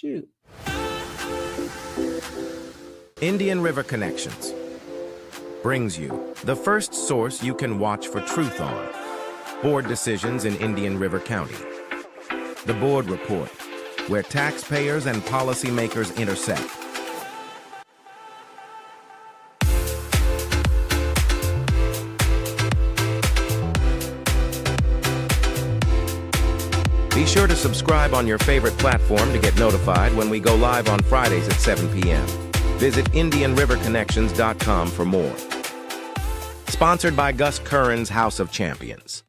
shoot. Indian River Connections brings you the first source you can watch for truth on board decisions in Indian River County. The Board Report, where taxpayers and policymakers intersect. Be sure to subscribe on your favorite platform to get notified when we go live on Fridays at 7 p.m. Visit IndianRiverConnections.com for more. Sponsored by Gus Curran's House of Champions.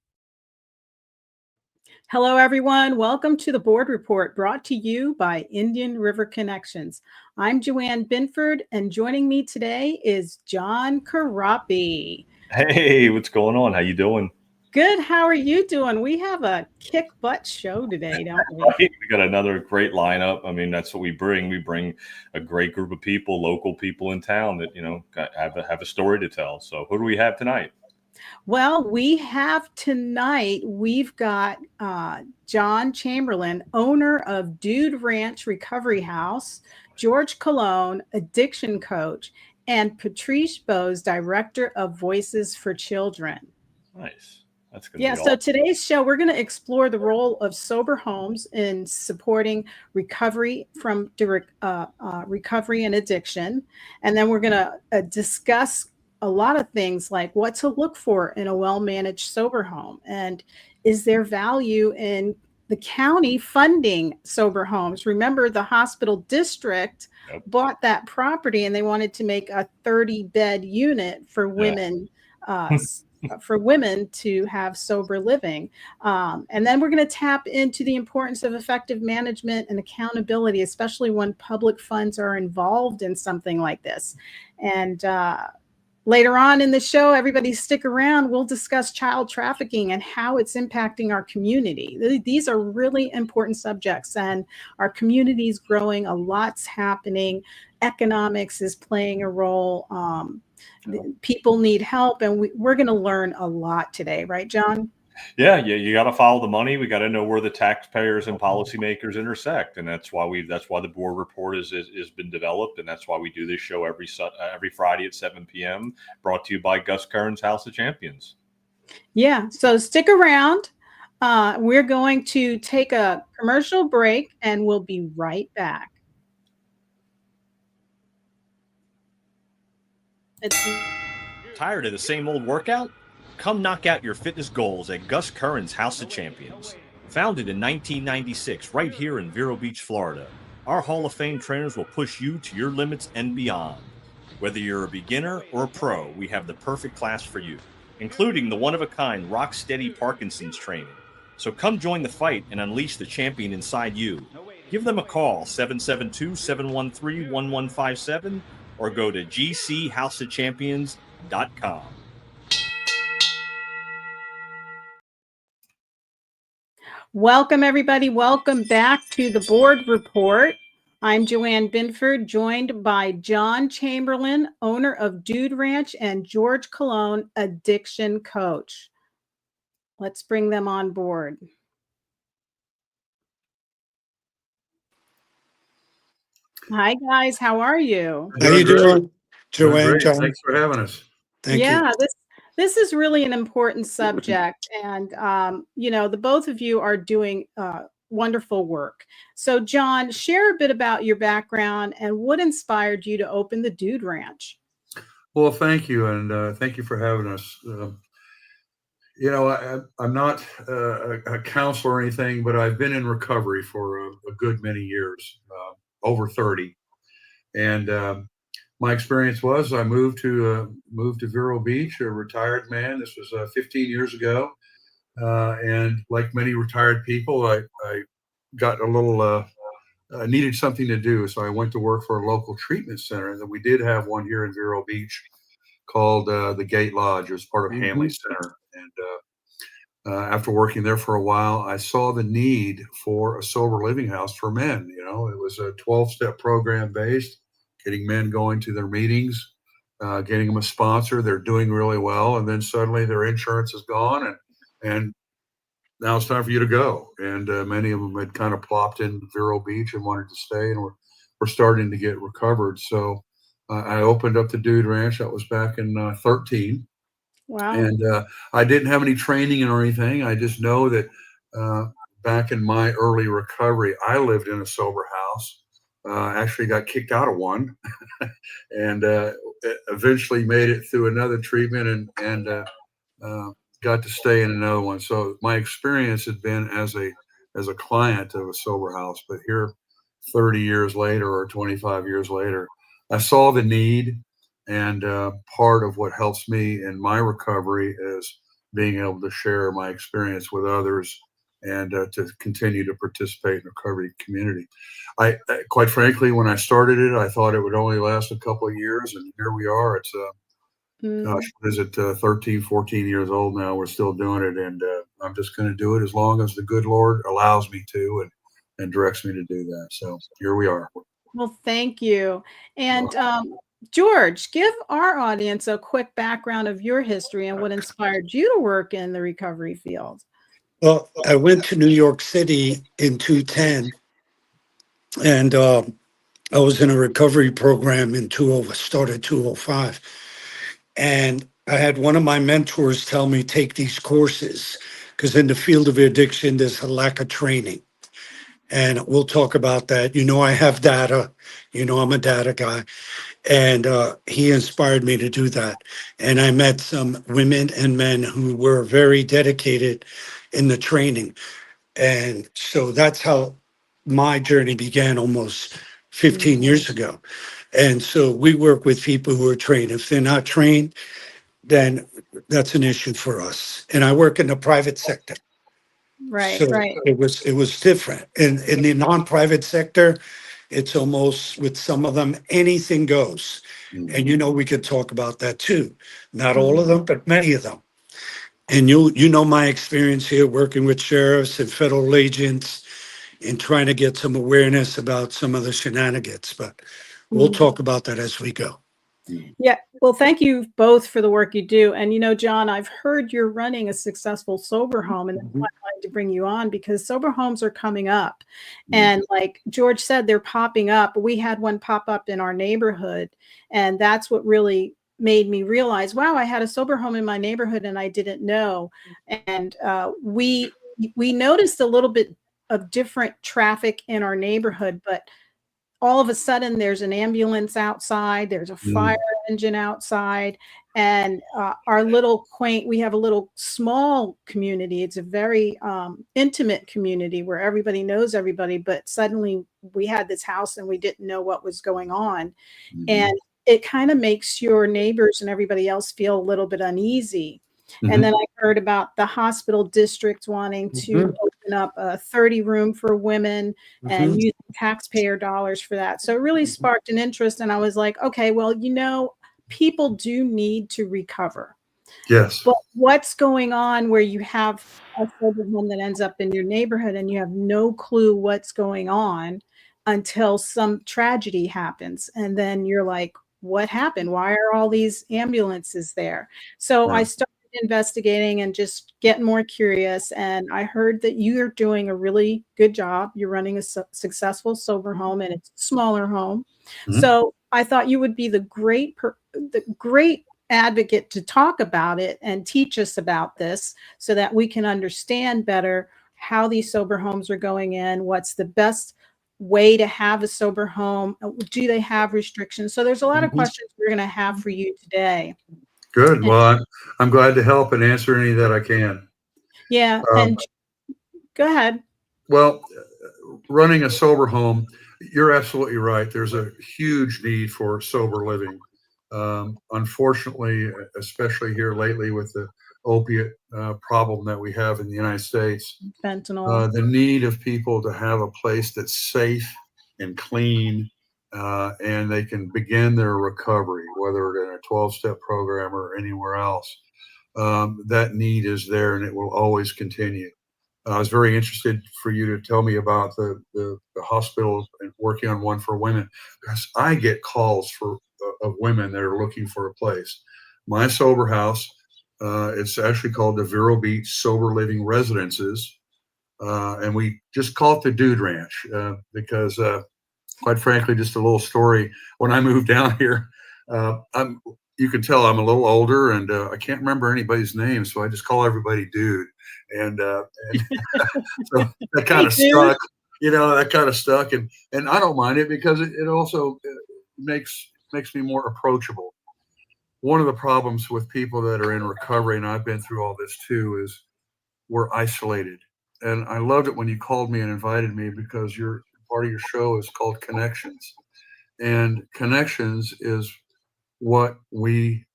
Hello, everyone. Welcome to the Board Report, brought to you by Indian River Connections. I'm Joanne Binford, and joining me today is John Karapi. Hey, what's going on? How you doing? Good. How are you doing? We have a kick butt show today, don't we? We got another great lineup. I mean, that's what we bring. We bring a great group of people, local people in town that, have a story to tell. So who do we have tonight? Well, we've got John Chamberlain, owner of Dude Ranch Recovery House, George Cologne, addiction coach, and Patrice Bose, director of Voices for Children. Nice. That's good. Yeah, so today's show, we're going to explore the role of sober homes in supporting recovery from recovery and addiction. And then we're going to discuss a lot of things like what to look for in a well-managed sober home. And is there value in the county funding sober homes? Remember, the hospital district bought that property and they wanted to make a 30-bed unit for women. For women to have sober living. And then we're going to tap into the importance of effective management and accountability, especially when public funds are involved in something like this. And later on in the show, everybody stick around. We'll discuss child trafficking and how it's impacting our community. These are really important subjects, and our community is growing. A lot's happening. Economics is playing a role. People need help, and we're going to learn a lot today, right, John? Yeah, you got to follow the money. We got to know where the taxpayers and policymakers intersect, and that's why the Board Report has been developed, and that's why we do this show every Friday at 7 p.m. Brought to you by Gus Curran's House of Champions. Yeah, so stick around. We're going to take a commercial break, and we'll be right back. Tired of the same old workout? Come knock out your fitness goals at Gus Curran's House of Champions. Founded in 1996 right here in Vero Beach, Florida, our Hall of Fame trainers will push you to your limits and beyond. Whether you're a beginner or a pro, we have the perfect class for you, including the one-of-a-kind Rock Steady Parkinson's training. So come join the fight and unleash the champion inside you. Give them a call, 772-713-1157, or go to gchouseofchampions.com. Welcome, everybody. Welcome back to the Board Report. I'm Joanne Binford, joined by John Chamberlain, owner of Dude Ranch, and George Cologne, addiction coach. Let's bring them on board. Hi, guys. How are you? How you doing, Joanne? John? Thanks for having us. Thank you. This is really an important subject, and the both of you are doing wonderful work. So, John, share a bit about your background and what inspired you to open the Dude Ranch. Well, thank you, and thank you for having us. I'm not a counselor or anything, but I've been in recovery for a good many years, over 30, and my experience was I moved to Vero Beach, a retired man. This was 15 years ago, and like many retired people, I got a little needed something to do, so I went to work for a local treatment center. And we did have one here in Vero Beach called the Gate Lodge. It was part of Hanley Center, and after working there for a while, I saw the need for a sober living house for men. It was a 12-step program based. Getting men going to their meetings, getting them a sponsor. They're doing really well, and then suddenly their insurance is gone, and now it's time for you to go. And many of them had kind of plopped in Vero Beach and wanted to stay, and we're starting to get recovered. So I opened up the Dude Ranch. That was back in 13. Wow. And I didn't have any training or anything. I just know that back in my early recovery, I lived in a sober house. Actually got kicked out of one and eventually made it through another treatment and got to stay in another one. So my experience had been as a client of a sober house, but here 30 years later or 25 years later, I saw the need. And part of what helps me in my recovery is being able to share my experience with others and to continue to participate in the recovery community. Quite frankly, when I started it, I thought it would only last a couple of years, and here we are. It's gosh, what is it, 13, 14 years old now. We're still doing it, and I'm just going to do it as long as the good Lord allows me to and directs me to do that. So here we are. Well, thank you. And George, give our audience a quick background of your history and what inspired you to work in the recovery field. Well, I went to New York City in 2010, and I was in a recovery program in started 2005. And I had one of my mentors tell me, take these courses, because in the field of addiction, there's a lack of training. And we'll talk about that. You know, I have data. You know, I'm a data guy. And he inspired me to do that. And I met some women and men who were very dedicated in the training. And so that's how my journey began almost 15 years ago. And so we work with people who are trained. If they're not trained, then that's an issue for us. And I work in the private sector. Right, So right. it was different. In the non-private sector, it's almost, with some of them, anything goes. And you know, we could talk about that too. Not all of them, but many of them. And you know my experience here working with sheriffs and federal agents and trying to get some awareness about some of the shenanigans. But we'll talk about that as we go. Yeah. Well, thank you both for the work you do. And, you know, John, I've heard you're running a successful sober home, and that's why I wanted to bring you on, because sober homes are coming up. And like George said, they're popping up. We had one pop up in our neighborhood, and that's what really made me realize, wow, I had a sober home in my neighborhood and I didn't know. And we noticed a little bit of different traffic in our neighborhood, but all of a sudden there's an ambulance outside, there's a fire engine outside, and our little we have a little small community. It's a very intimate community where everybody knows everybody, but suddenly we had this house and we didn't know what was going on. And it kind of makes your neighbors and everybody else feel a little bit uneasy. And then I heard about the hospital district wanting to open up a 30-room for women and using taxpayer dollars for that. So it really sparked an interest. And I was like, okay, well, you know, people do need to recover. Yes. But what's going on where you have a sober home that ends up in your neighborhood and you have no clue what's going on until some tragedy happens? And then you're like, what happened? Why are all these ambulances there? So I started investigating and just getting more curious. And I heard that you're doing a really good job. You're running a successful sober home, and it's a smaller home. So I thought you would be the great advocate to talk about it and teach us about this so that we can understand better how these sober homes are going in, what's the best way to have a sober home, do they have restrictions? So there's a lot of questions we're going to have for you today. Good. Well, I'm glad to help and answer any that I can. Yeah. And go ahead. Well, running a sober home, you're absolutely right. There's a huge need for sober living. Unfortunately, especially here lately with the opiate problem that we have in the United States, fentanyl, the need of people to have a place that's safe and clean, and they can begin their recovery, whether in a 12-step program or anywhere else. That need is there, and it will always continue. I was very interested for you to tell me about the hospital and working on one for women, because I get calls of women that are looking for a place. My sober house It's actually called the Vero Beach Sober Living Residences. And we just call it the Dude Ranch because, quite frankly, just a little story. When I moved down here, you can tell I'm a little older, and I can't remember anybody's name, so I just call everybody Dude. And so that kind Hey, of dude. stuck, that kind of stuck, and I don't mind it because it also makes me more approachable. One of the problems with people that are in recovery, and I've been through all this too, is we're isolated. And I loved it when you called me and invited me because your part of your show is called Connections. And connections is what we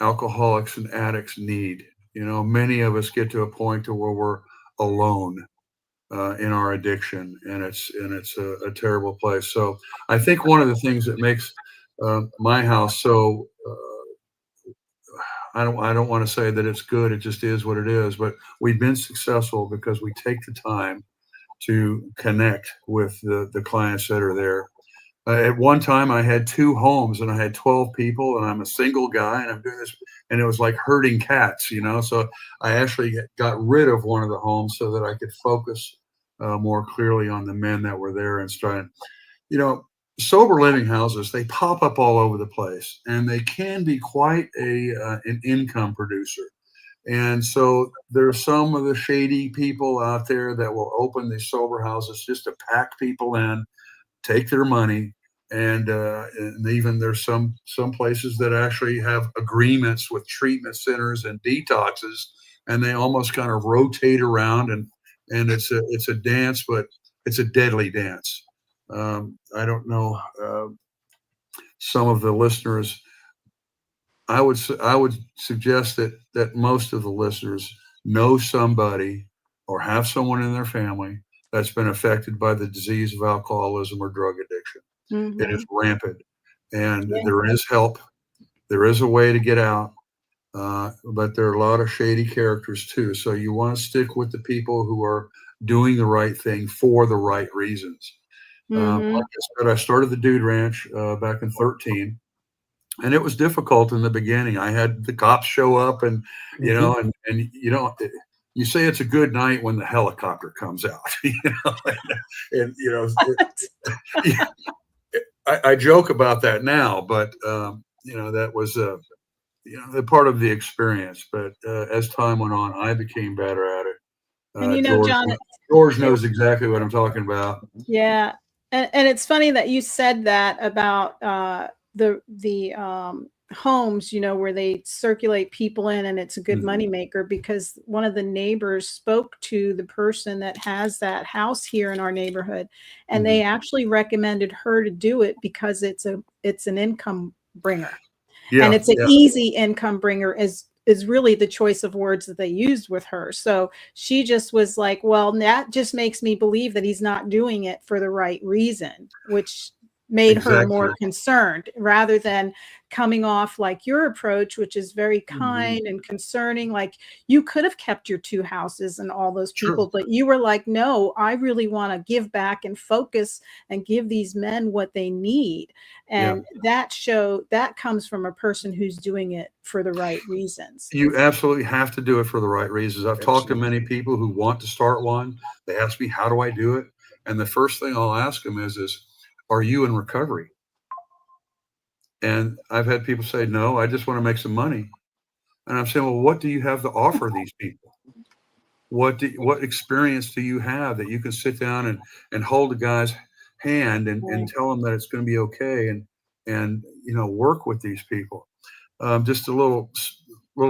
alcoholics and addicts need. Many of us get to a point to where we're alone in our addiction, and it's a terrible place. So I think one of the things that makes my house so I don't want to say that it's good. It just is what it is. But we've been successful because we take the time to connect with the clients that are there. At one time, I had 2 homes and I had 12 people, and I'm a single guy, and I'm doing this, and it was like herding cats, So I actually got rid of one of the homes so that I could focus more clearly on the men that were there and trying, you know, sober living houses, they pop up all over the place, and they can be quite an income producer. And so there's some of the shady people out there that will open these sober houses just to pack people in, take their money, and even there's some places that actually have agreements with treatment centers and detoxes, and they almost kind of rotate around, and it's a dance, but it's a deadly dance. I don't know, some of the listeners. I would suggest that most of the listeners know somebody or have someone in their family that's been affected by the disease of alcoholism or drug addiction. It is Mhm. rampant, and Yeah. there is help. There is a way to get out, but there are a lot of shady characters too. So you want to stick with the people who are doing the right thing for the right reasons. Like Mhm. I said, I started the Dude Ranch back in 13, and it was difficult in the beginning. I had the cops show up, and you say it's a good night when the helicopter comes out, I joke about that now, but that was the part of the experience. But as time went on, I became better at it. And George John, George knows exactly what I'm talking about. yeah, and it's funny that you said that about the homes, where they circulate people in, and it's a good Mhm. moneymaker, because one of the neighbors spoke to the person that has that house here in our neighborhood, and Mhm. they actually recommended her to do it because it's an income bringer. And Yeah, it's an yeah, easy income bringer, is really the choice of words that they used with her. So she just was like, well, that just makes me believe that he's not doing it for the right reason, which made her exactly. more concerned, rather than coming off like your approach, which is very Mhm. kind and concerning. Like, you could have kept your 2 houses and all those Sure. people, but you were like, no, I really want to give back and focus and give these men what they need. Yeah. And that comes from a person who's doing it for the right reasons. You absolutely have to do it for the right reasons. I've talked to many people who want to start one. They ask me, how do I do it? And the first thing I'll ask them is, are you in recovery? And I've had people say, no, I just want to make some money. And I'm saying, well, what do you have to offer these people? What experience do you have that you can sit down and hold a guy's hand and Right. tell him that it's going to be okay, and work with these people? Just a little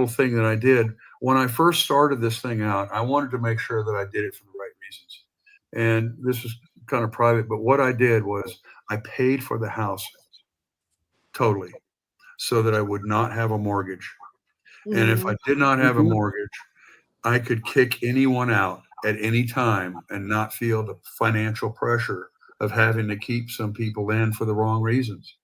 thing that I did when I first started this thing out. I wanted to make sure that I did it for the right reasons, and this is kind of private. But what I did was I paid for the house totally, so that I would not have a mortgage. And if I Mm. did not have a mortgage, I could kick anyone out at any time and not feel the financial pressure of having to keep some people in for the wrong reasons.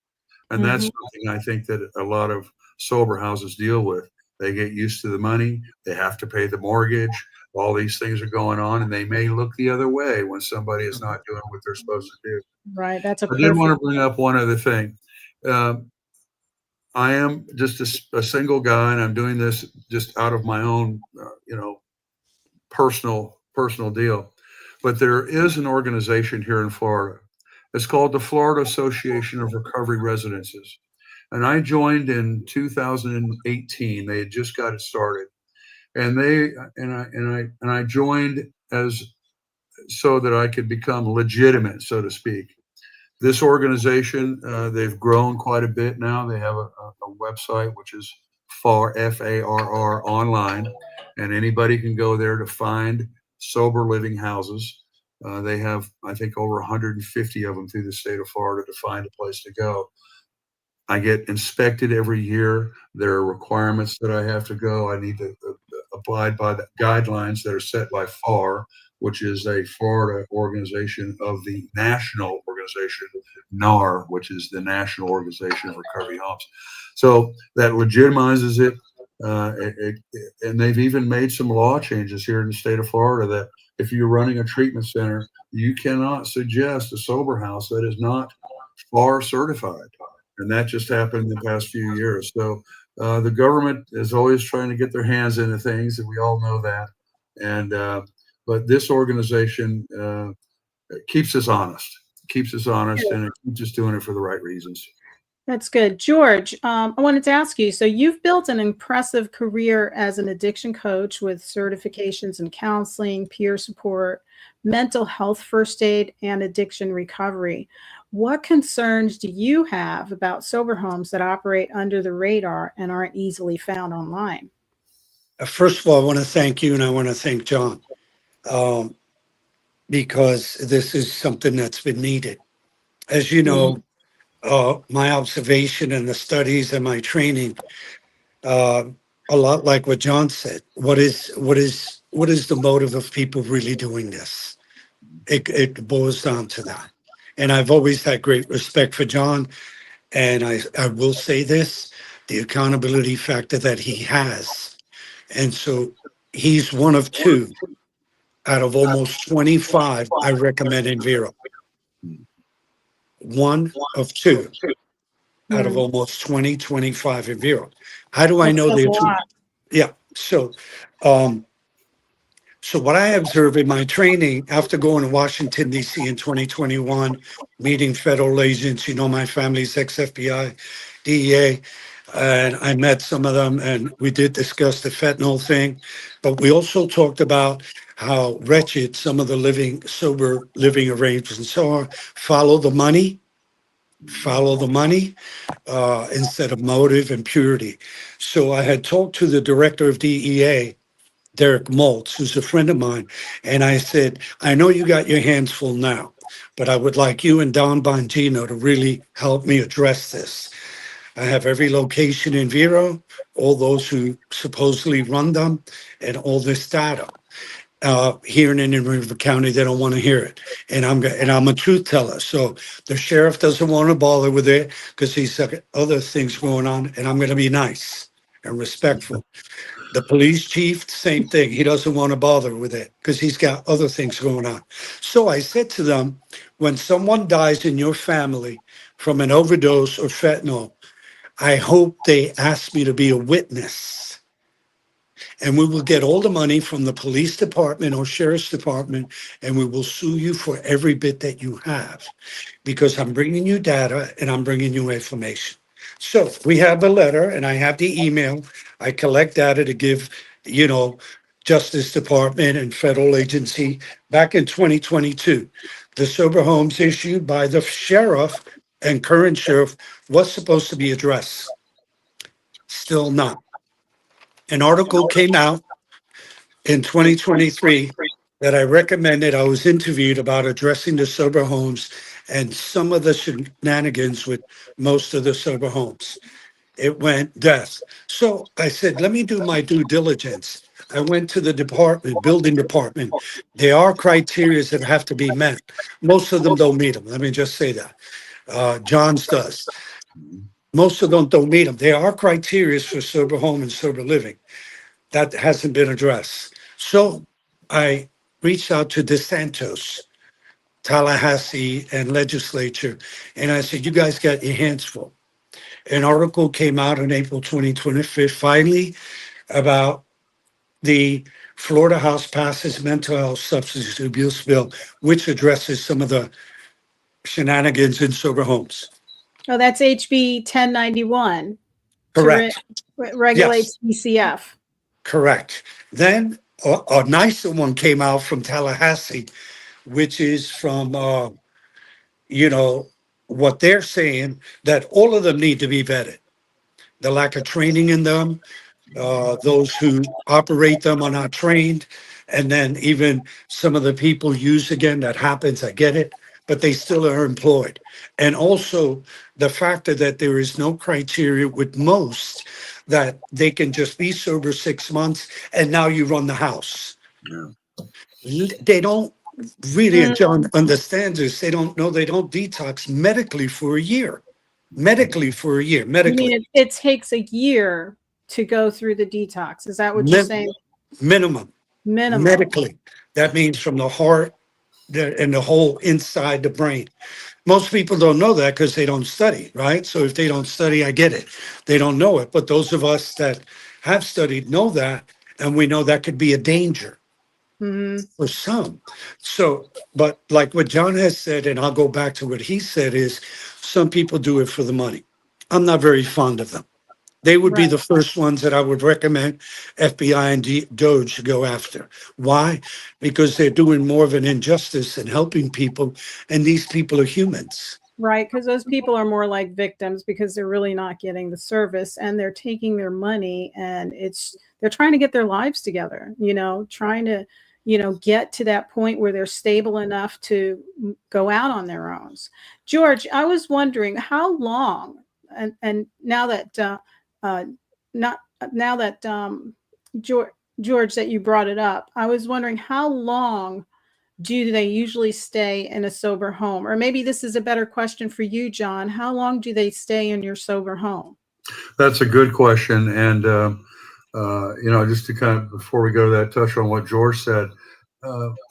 And that's Mhm. something I think that a lot of sober houses deal with. They get used to the money, they have to pay the mortgage, all these things are going on, and they may look the other way when somebody is not doing what they're supposed to do. Right. That's a I did want perfect. to bring up one other thing. Um, I am just a single guy, and I'm doing this just out of my own, personal deal. But there is an organization here in Florida. It's called the Florida Association of Recovery Residences, and I joined in 2018. They had just got it started, and I joined as so that I could become legitimate, so to speak. This organization, they've grown quite a bit now. They have a website, which is FAR, FARR online, and anybody can go there to find sober living houses. They have, I think, over 150 of them through the state of Florida to find a place to go. I get inspected every year. There are requirements that I have to go. I need to abide by the guidelines that are set by FAR, which is a Florida organization of the national organization, NAR, which is the National Organization of Recovery Homes. So that legitimizes it. And they've even made some law changes here in the state of Florida that if you're running a treatment center, you cannot suggest a sober house that is not FAR certified. And that just happened in the past few years. So the government is always trying to get their hands into things, and we all know that. And but this organization keeps us honest, and it keeps us doing it for the right reasons. That's good. George, I wanted to ask you, so you've built an impressive career as an addiction coach with certifications in counseling, peer support, mental health first aid, and addiction recovery. What concerns do you have about sober homes that operate under the radar and aren't easily found online? First of all, I want to thank you and I want to thank John because this is something that's been needed. As you know, my observation and the studies and my training, a lot like what John said. What is the motive of people really doing this? It boils down to that. And I've always had great respect for John. And I will say this, the accountability factor that he has. And so he's one of two out of almost 25 I recommend in Vero. One of two out of almost 25 in Vero. How do I know they're two? Yeah. So what I observe in my training after going to Washington, D.C. in 2021, meeting federal agents, my family's ex-FBI, DEA, and I met some of them and we did discuss the fentanyl thing, but we also talked about how wretched some of the sober living arrangements are. Follow the money instead of motive and purity. So I had talked to the director of DEA, Derek Maltz, who's a friend of mine. And I said, I know you got your hands full now, but I would like you and Don Bongino to really help me address this. I have every location in Vero, all those who supposedly run them, and all this data. Here in Indian River County, they don't want to hear it. And I'm a truth teller. So the sheriff doesn't want to bother with it because he's got other things going on. And I'm going to be nice and respectful. The police chief, same thing. He doesn't want to bother with it because he's got other things going on. So I said to them, when someone dies in your family from an overdose or fentanyl, I hope they ask me to be a witness. And we will get all the money from the police department or sheriff's department, and we will sue you for every bit that you have because I'm bringing you data and I'm bringing you information. So we have a letter and I have the email. I collect data to give, Justice Department and federal agency back in 2022. The sober homes issued by the sheriff and current sheriff was supposed to be addressed. Still not. An article came out in 2023 that I recommended. I was interviewed about addressing the sober homes and some of the shenanigans with most of the sober homes. It went death. So I said, let me do my due diligence. I went to the building department. There are criteria that have to be met. Most of them don't meet them. Let me just say that. John's does. Most of them don't meet them. There are criteria for sober home and sober living. That hasn't been addressed. So I reached out to DeSantos, Tallahassee, and legislature, and I said, you guys got your hands full. An article came out on April 2025, finally, about the Florida House passes mental health substance abuse bill, which addresses some of the shenanigans in sober homes. Oh, that's HB 1091 to Correct. regulate Yes, CCF. correct. Then a nicer one came out from Tallahassee, which is from, you know, what they're saying, that all of them need to be vetted. The lack of training in them, those who operate them are not trained. And then even some of the people use, again, that happens, I get it, but they still are employed. And also the factor that there is no criteria with most, that they can just be sober 6 months and now you run the house. They don't really, and John understands this, they don't know, they don't detox medically for a year. Medically for a year, You medically. mean it takes a year to go through the detox? Is that what you're saying? Minimum. Minimum. Medically. That means from the heart and the whole inside the brain. Most people don't know that because they don't study, right? So if they don't study, I get it. They don't know it. But those of us that have studied know that, and we know that could be a danger for some. So, but like what John has said, and I'll go back to what he said, is some people do it for the money. I'm not very fond of them. They would be Right. the first ones that I would recommend FBI and DOJ to go after. Why? Because they're doing more of an injustice and helping people, and these people are humans. Right, because those people are more like victims because they're really not getting the service and they're taking their money, and they're trying to get their lives together, trying to, get to that point where they're stable enough to go out on their own. George, I was wondering how long, and now that not now that George, that you brought it up, I was wondering how long do they usually stay in a sober home? Or maybe this is a better question for you, John. How long do they stay in your sober home? That's a good question. And, just to kind of, before we go to that, touch on what George said,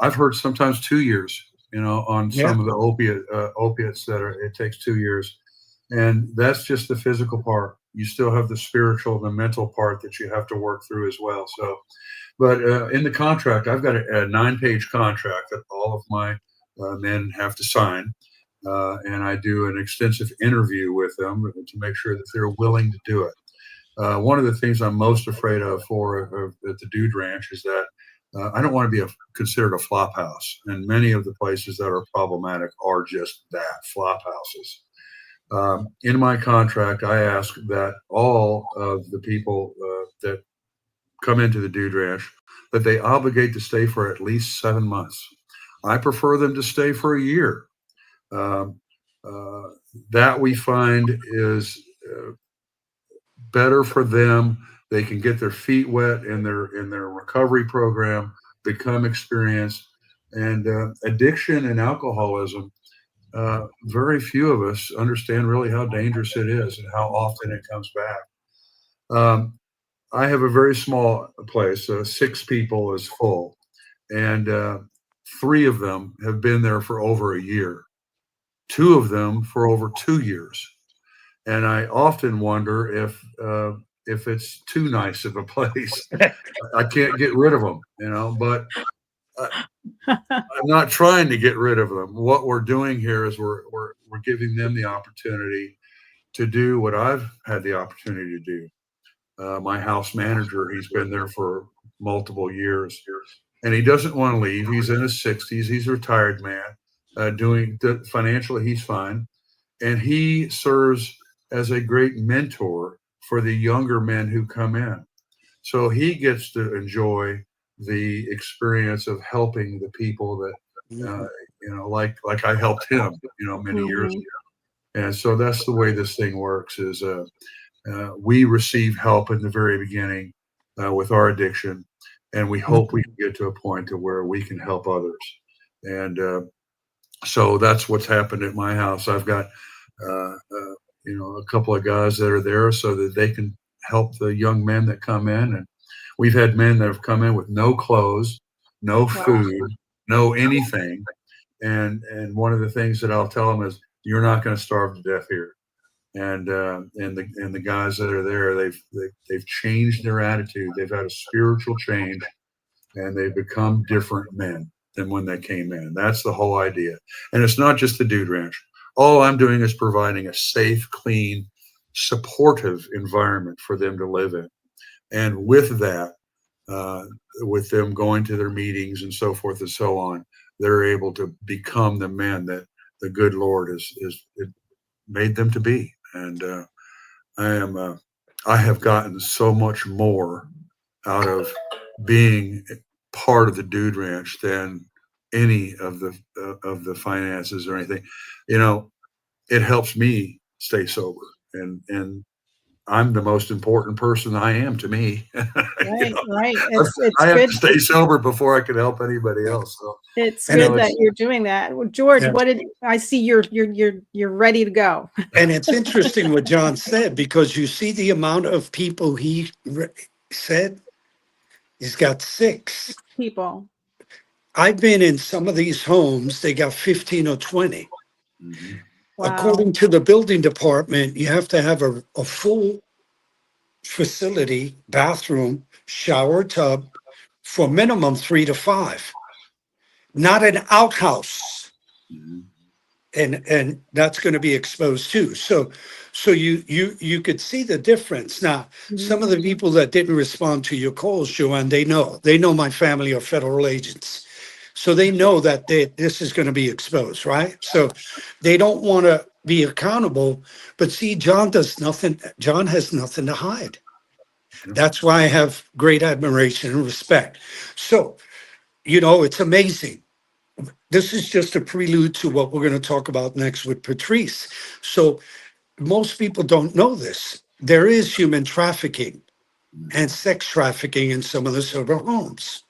I've heard sometimes 2 years, on some of the opiates it takes 2 years. And that's just the physical part. You still have the spiritual, the mental part that you have to work through as well. So, but in the contract, I've got a 9-page contract that all of my men have to sign. And I do an extensive interview with them to make sure that they're willing to do it. One of the things I'm most afraid of at the Dude Ranch is that I don't want to be considered a flop house. And many of the places that are problematic are just that, flop houses. In my contract, I ask that all of the people that come into the Dude Ranch, that they obligate to stay for at least 7 months. I prefer them to stay for a year. That we find is better for them. They can get their feet wet in their recovery program, become experienced. And addiction and alcoholism, very few of us understand really how dangerous it is and how often it comes back. I have a very small place. 6 people is full, and 3 of them have been there for over a year. 2 of them for over 2 years, and I often wonder if it's too nice of a place. I can't get rid of them, But I'm not trying to get rid of them. What we're doing here is we're giving them the opportunity to do what I've had the opportunity to do. My house manager, he's been there for multiple years, and he doesn't want to leave. He's in his 60s. He's a retired man. Financially, he's fine, and he serves as a great mentor for the younger men who come in. So he gets to enjoy the experience of helping the people that, like I helped him, many years ago. And so that's the way this thing works is we receive help in the very beginning with our addiction, and we hope we can get to a point to where we can help others. And so that's what's happened at my house. I've got, a couple of guys that are there so that they can help the young men that come in. And we've had men that have come in with no clothes, no food, no anything. And one of the things that I'll tell them is, you're not going to starve to death here. and the guys that are there, they've changed their attitude. They've had a spiritual change, and they've become different men than when they came in. That's the whole idea. And it's not just the Dude Ranch. All I'm doing is providing a safe, clean, supportive environment for them to live in. And with that, with them going to their meetings and so forth and so on, they're able to become the men that the good Lord has made them to be. And I have gotten so much more out of being part of the Dude Ranch than any of the finances or anything. You know, it helps me stay sober, and I'm the most important person I am to me. Right, right. I It's have good. to stay sober before I can help anybody else. So, It's And good it's that you're doing that. Well, George, yeah. what did I see? You're ready to go. And it's interesting what John said, because you see the amount of people said he's got 6. People. I've been in some of these homes, they got 15 or 20. Mhm. Wow. According to the building department, you have to have a full facility, bathroom, shower, tub for minimum 3 to 5, not an outhouse. Mhm. And that's going to be exposed too. So you could see the difference. Now, some of the people that didn't respond to your calls, Joanne, they know my family are federal agents, so they know that this is going to be exposed, right? So they don't want to be accountable. But see, John does nothing. John has nothing to hide. That's why I have great admiration and respect. So, it's amazing. This is just a prelude to what we're going to talk about next with Patrice. So most people don't know this. There is human trafficking and sex trafficking in some of the sober homes.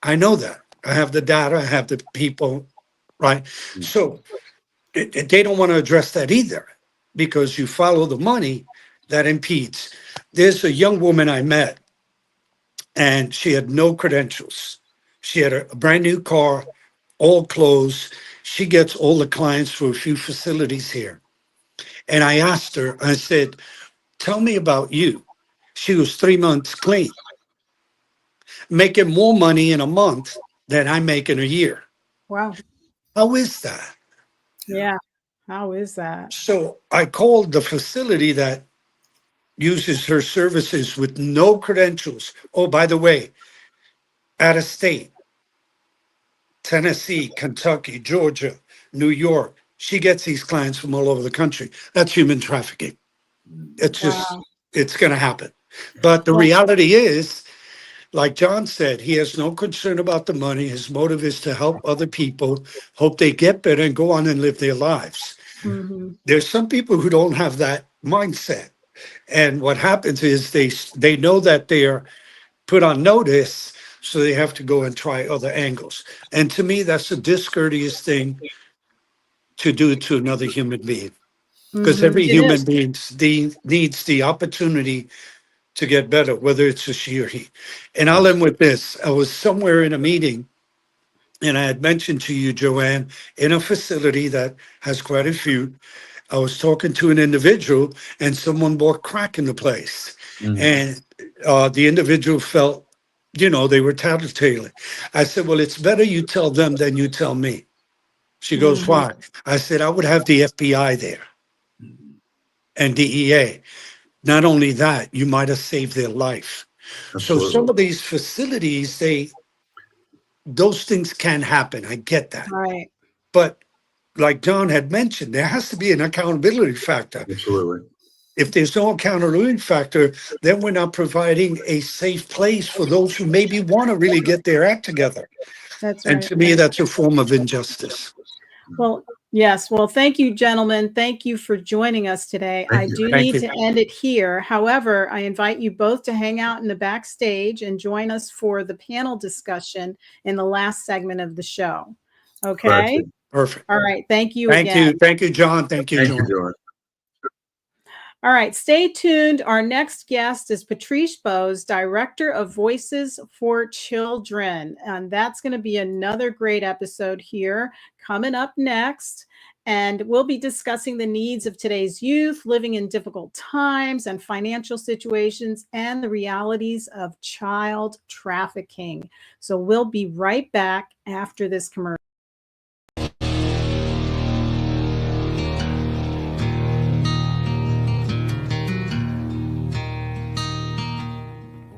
I know that. I have the data, I have the people, right? So they don't want to address that either, because you follow the money that impedes. There's a young woman I met, and she had no credentials. She had a brand new car, all clothes. She gets all the clients for a few facilities here. And I asked her, I said, tell me about you. She was 3 months clean, making more money in a month than I make in a year. Wow. How is that? Yeah. How is that? So I called the facility that uses her services with no credentials. Oh, by the way, out of state, Tennessee, Kentucky, Georgia, New York. She gets these clients from all over the country. That's human trafficking. It's just, Wow. it's going to happen. But the Well, reality is, like John said, he has no concern about the money. His motive is to help other people, hope they get better and go on and live their lives. mhm. There's some people who don't have that mindset. And what happens is they know that they are put on notice, so they have to go and try other angles. And to me, that's a discourteous thing to do to another human being, because every It is. human being needs the opportunity to get better, whether it's a she or he. And I'll end with this. I was somewhere in a meeting, and I had mentioned to you, Joanne, in a facility that has quite a few, I was talking to an individual, and someone bought crack in the place. Mhm. And the individual felt, they were tattletaling. I said, well, it's better you tell them than you tell me. She goes, Mhm. why? I said, I would have the FBI there and DEA. Not only that, you might have saved their life. So Absolutely. some of these facilities, those things can happen. I get that. Right. But like John had mentioned, there has to be an accountability factor. Absolutely. If there's no accountability factor, then we're not providing a safe place for those who maybe want to really get their act together. That's And right. to me, that's a form of injustice. Well, yes. Well, thank you, gentlemen. Thank you for joining us today. Thank I you. do Thank need you. to end it here. However, I invite you both to hang out in the backstage and join us for the panel discussion in the last segment of the show. Okay. Gratitude. Perfect. All right. Thank you Thank you. again. Thank you, John. Thank you, Thank you, John. George. All right, stay tuned. Our next guest is Patrice Bose, Director of Voices for Children. And that's going to be another great episode here coming up next. And we'll be discussing the needs of today's youth living in difficult times and financial situations and the realities of child trafficking. So we'll be right back after this commercial.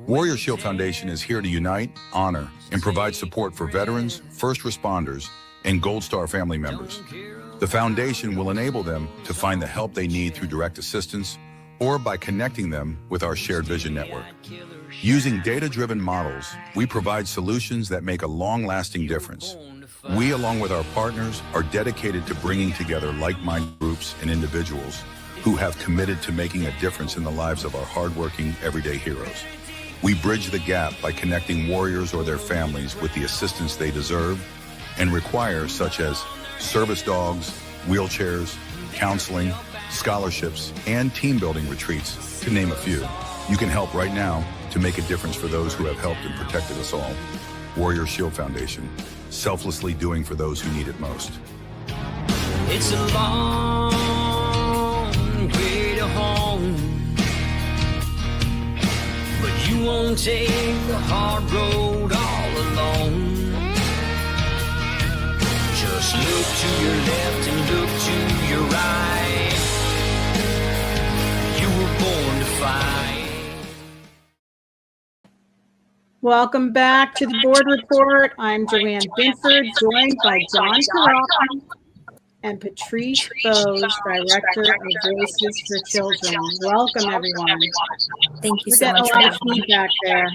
Warrior Shield Foundation is here to unite, honor, and provide support for veterans, first responders, and Gold Star family members. The foundation will enable them to find the help they need through direct assistance or by connecting them with our shared vision network. Using data-driven models, we provide solutions that make a long-lasting difference. We, along with our partners, are dedicated to bringing together like-minded groups and individuals who have committed to making a difference in the lives of our hardworking, everyday heroes. We bridge the gap by connecting warriors or their families with the assistance they deserve and require, such as service dogs, wheelchairs, counseling, scholarships, and team-building retreats, to name a few. You can help right now to make a difference for those who have helped and protected us all. Warrior Shield Foundation, selflessly doing for those who need it most. It's a long way to home, but you won't take the hard road all alone. Just look to your left and look to your right. You were born to fight. Welcome back to the board report. I'm Joanne Binford, joined by John Carroll and Patrice Bose, Director of Voices for Children. Welcome, everyone. Thank you We're so getting much. a lot of feedback there.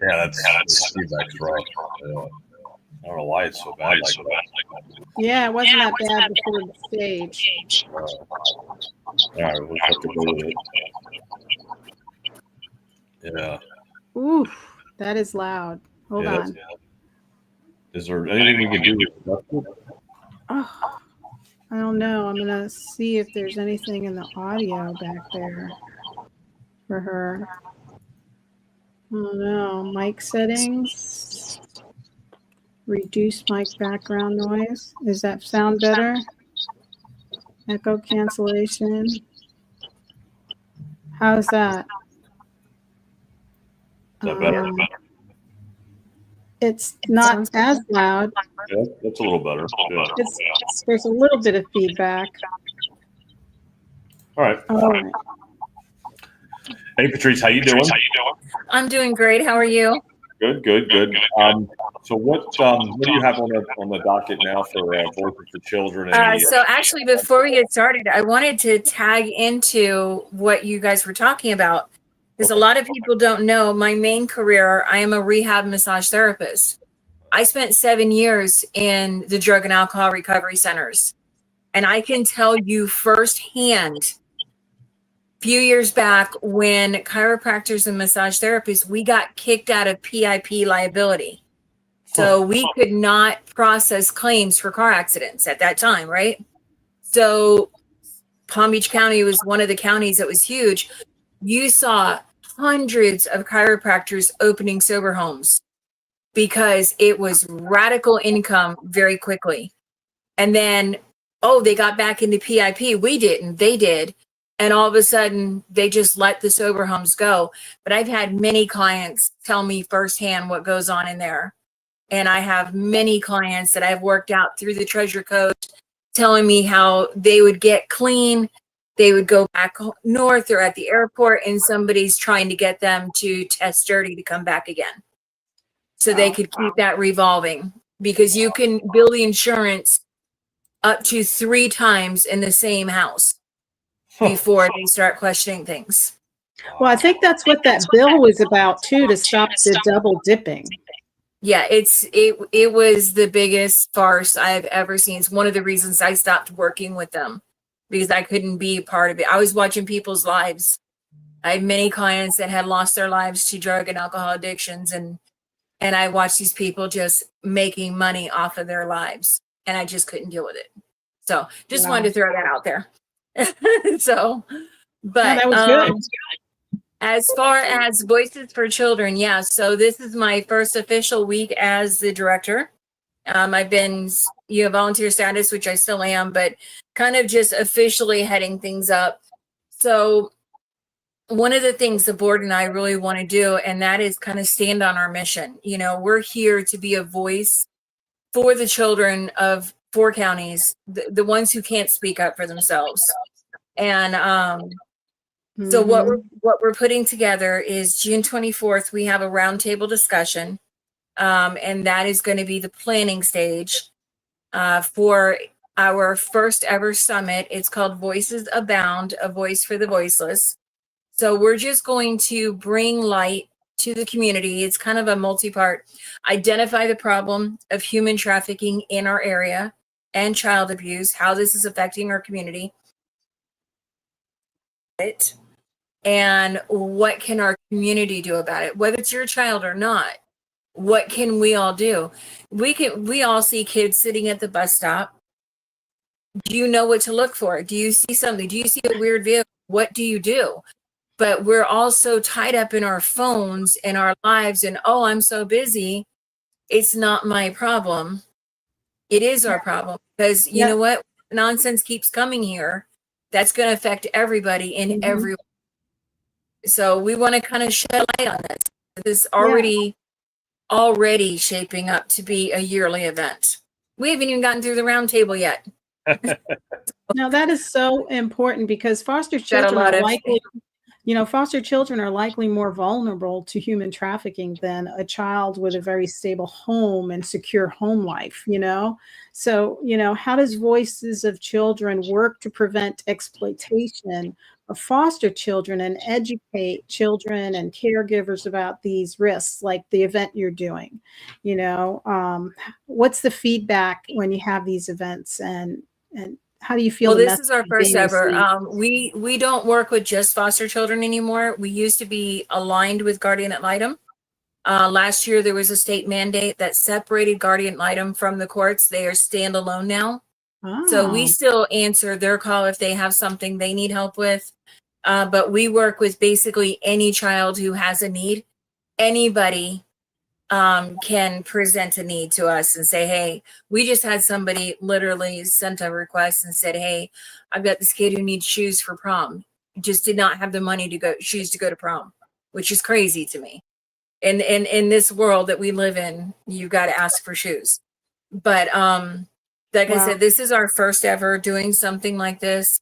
Yeah, that's feedback's rough. I don't know why it's so bad. Yeah, it wasn't that bad before the stage. Yeah, we'll have to go with it. Yeah. Ooh, that is loud. Hold Yeah, on. Is there anything we can do with that? Oh, I don't know. I'm gonna see if there's anything in the audio back there for her. I don't know. Mic settings. Reduce mic background noise. Does that sound better? Echo cancellation. How's that? Is that better? It's not as loud. Yeah, that's a little better. Yeah. There's a little bit of feedback. All right. All right. Hey, Patrice, how you doing? I'm doing great. How are you? Good. So what do you have on the docket now for Voices for Children? So actually, before we get started, I wanted to tag into what you guys were talking about. Because a lot of people don't know my main career, I am a rehab massage therapist. I spent 7 years in the drug and alcohol recovery centers. And I can tell you firsthand, a few years back when chiropractors and massage therapists, we got kicked out of PIP liability. So we could not process claims for car accidents at that time, right? So Palm Beach County was one of the counties that was huge. You saw hundreds of chiropractors opening sober homes because it was radical income very quickly. And then, they got back into PIP. We didn't, they did. And all of a sudden they just let the sober homes go. But I've had many clients tell me firsthand what goes on in there. And I have many clients that I've worked out through the Treasure Coast telling me how they would get clean. They would go back north or at the airport and somebody's trying to get them to test dirty to come back again. So they could keep that revolving, because you can bill the insurance up to 3 times in the same house before they start questioning things. Well, I think that's what that bill was about too, to stop the double dipping. Yeah, it was the biggest farce I've ever seen. It's one of the reasons I stopped working with them, because I couldn't be part of it. I was watching people's lives. I had many clients that had lost their lives to drug and alcohol addictions, and I watched these people just making money off of their lives, and I just couldn't deal with it. So just wanted to throw that out there. So, but that was good. As far as Voices for Children, yeah. So this is my first official week as the director. I've been volunteer status, which I still am, but kind of just officially heading things up. So one of the things the board and I really want to do, and that is kind of stand on our mission. We're here to be a voice for the children of 4 counties, the ones who can't speak up for themselves. And so what we're putting together is June 24th, we have a roundtable discussion. And that is going to be the planning stage for our first ever summit. It's called Voices Abound, a voice for the voiceless. So we're just going to bring light to the community. It's kind of a multi-part. Identify the problem of human trafficking in our area and child abuse, how this is affecting our community. And what can our community do about it? Whether it's your child or not, what can we all do? We all see kids sitting at the bus stop. Do you know what to look for? Do you see something? Do you see a weird vehicle? What do you do? But we're all so tied up in our phones and our lives and, oh, I'm so busy. It's not my problem. It is our problem, because you know what? Nonsense keeps coming here. That's going to affect everybody in every way. So we want to kind of shed light on this. This already shaping up to be a yearly event. We haven't even gotten through the round table yet. Now that is so important, because foster children are likely, foster children are likely more vulnerable to human trafficking than a child with a very stable home and secure home life, So, how does Voices of Children work to prevent exploitation of foster children and educate children and caregivers about these risks, like the event you're doing? What's the feedback when you have these events, and how do you feel? Well, this is our first ever. We don't work with just foster children anymore. We used to be aligned with Guardian Ad Litem. Last year, there was a state mandate that separated Guardian Ad Litem from the courts. They are standalone now. So we still answer their call if they have something they need help with. But we work with basically any child who has a need. Anybody can present a need to us and say, hey, we just had somebody literally sent a request and said, hey, I've got this kid who needs shoes for prom. Just did not have the money to go to prom, which is crazy to me. And in this world that we live in, you got to ask for shoes. But like I said, this is our first ever doing something like this.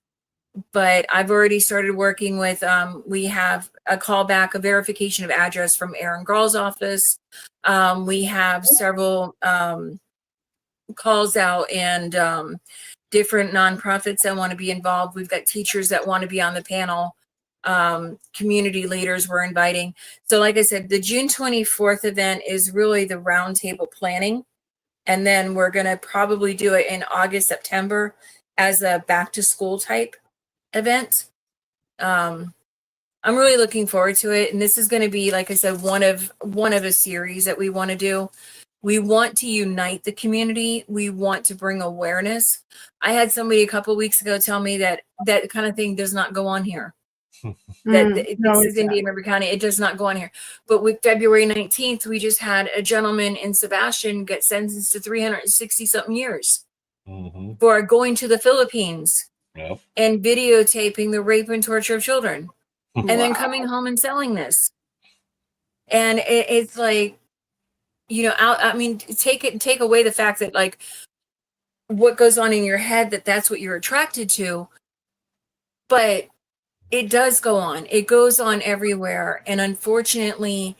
But I've already started working with, we have a callback, a verification of address from Aaron Grall's office. We have several calls out, and different nonprofits that want to be involved. We've got teachers that want to be on the panel, community leaders we're inviting. So like I said, the June 24th event is really the roundtable planning. And then we're going to probably do it in August, September as a back to school type event. I'm really looking forward to it. And this is going to be, like I said, one of a series that we want to do. We want to unite the community. We want to bring awareness. I had somebody a couple of weeks ago tell me that kind of thing does not go on here. This is Indian River County. It does not go on here. But with February 19th, we just had a gentleman in Sebastian get sentenced to 360 something years for going to the Philippines and videotaping the rape and torture of children and then coming home and selling this. And it's like, take away the fact that, like, what goes on in your head, that's what you're attracted to. But it does go on. It goes on everywhere. And unfortunately,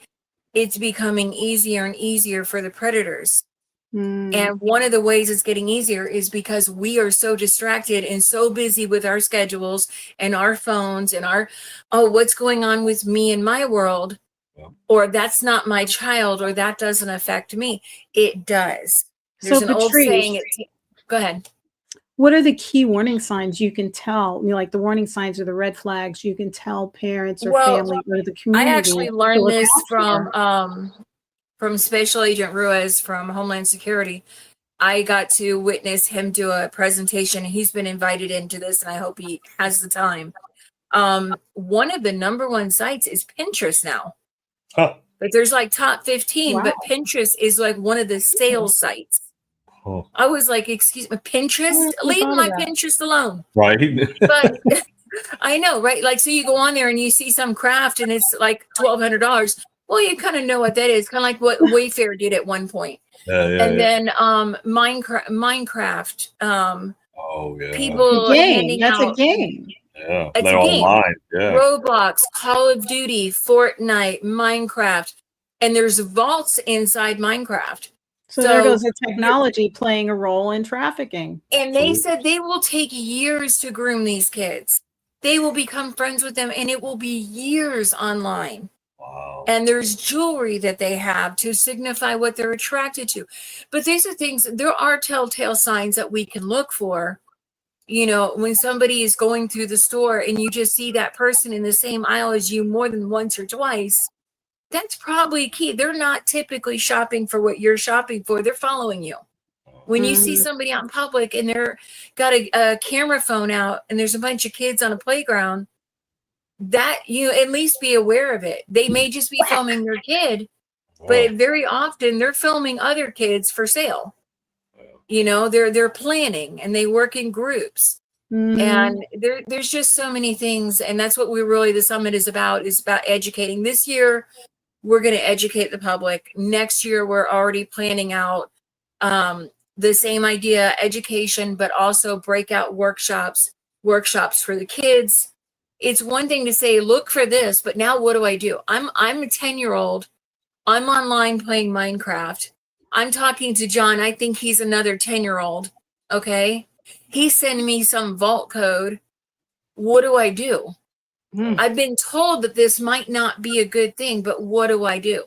it's becoming easier and easier for the predators. And one of the ways it's getting easier is because we are so distracted and so busy with our schedules and our phones and what's going on with me in my world, or that's not my child, or that doesn't affect me. It does. There's an old saying. Go ahead. What are the key warning signs you can tell, like the warning signs or the red flags you can tell parents or family or the community? I actually learned this from Special Agent Ruiz from Homeland Security. I got to witness him do a presentation. He's been invited into this, and I hope he has the time. One of the number one sites is Pinterest now. But there's like top 15, but Pinterest is like one of the sales sites. Oh, I was like, excuse me, Pinterest? I never Leave thought of my that. Pinterest alone. right. But I know, right? Like, so you go on there and you see some craft and it's like $1,200. Well, you kind of know what that is, kind of like what Wayfair did at one point. And then Minecraft, Oh yeah. It's a people game. handing That's a out. game. Yeah. It's They're a game. online. Yeah. Roblox, Call of Duty, Fortnite, Minecraft, and there's vaults inside Minecraft. So there goes the technology playing a role in trafficking. And they said they will take years to groom these kids. They will become friends with them, and it will be years online. Wow. And there's jewelry that they have to signify what they're attracted to. But these are things, there are telltale signs that we can look for. You know, when somebody is going through the store and you just see that person in the same aisle as you more than once or twice, that's probably key. They're not typically shopping for what you're shopping for. They're following you. When you see somebody out in public and they're got a camera phone out and there's a bunch of kids on a playground, that you at least be aware of it. They may just be filming their kid, but very often they're filming other kids for sale. You know, they're planning and they work in groups. And there's just so many things, and that's what the summit is about educating. This year we're going to educate the public. Next year we're already planning out the same idea, education, but also breakout workshops for the kids. It's one thing to say, look for this, but now what do I do? I'm a 10-year-old. I'm online playing Minecraft. I'm talking to John. I think he's another 10-year-old. Okay. He's sending me some vault code. What do I do? I've been told that this might not be a good thing, but what do I do?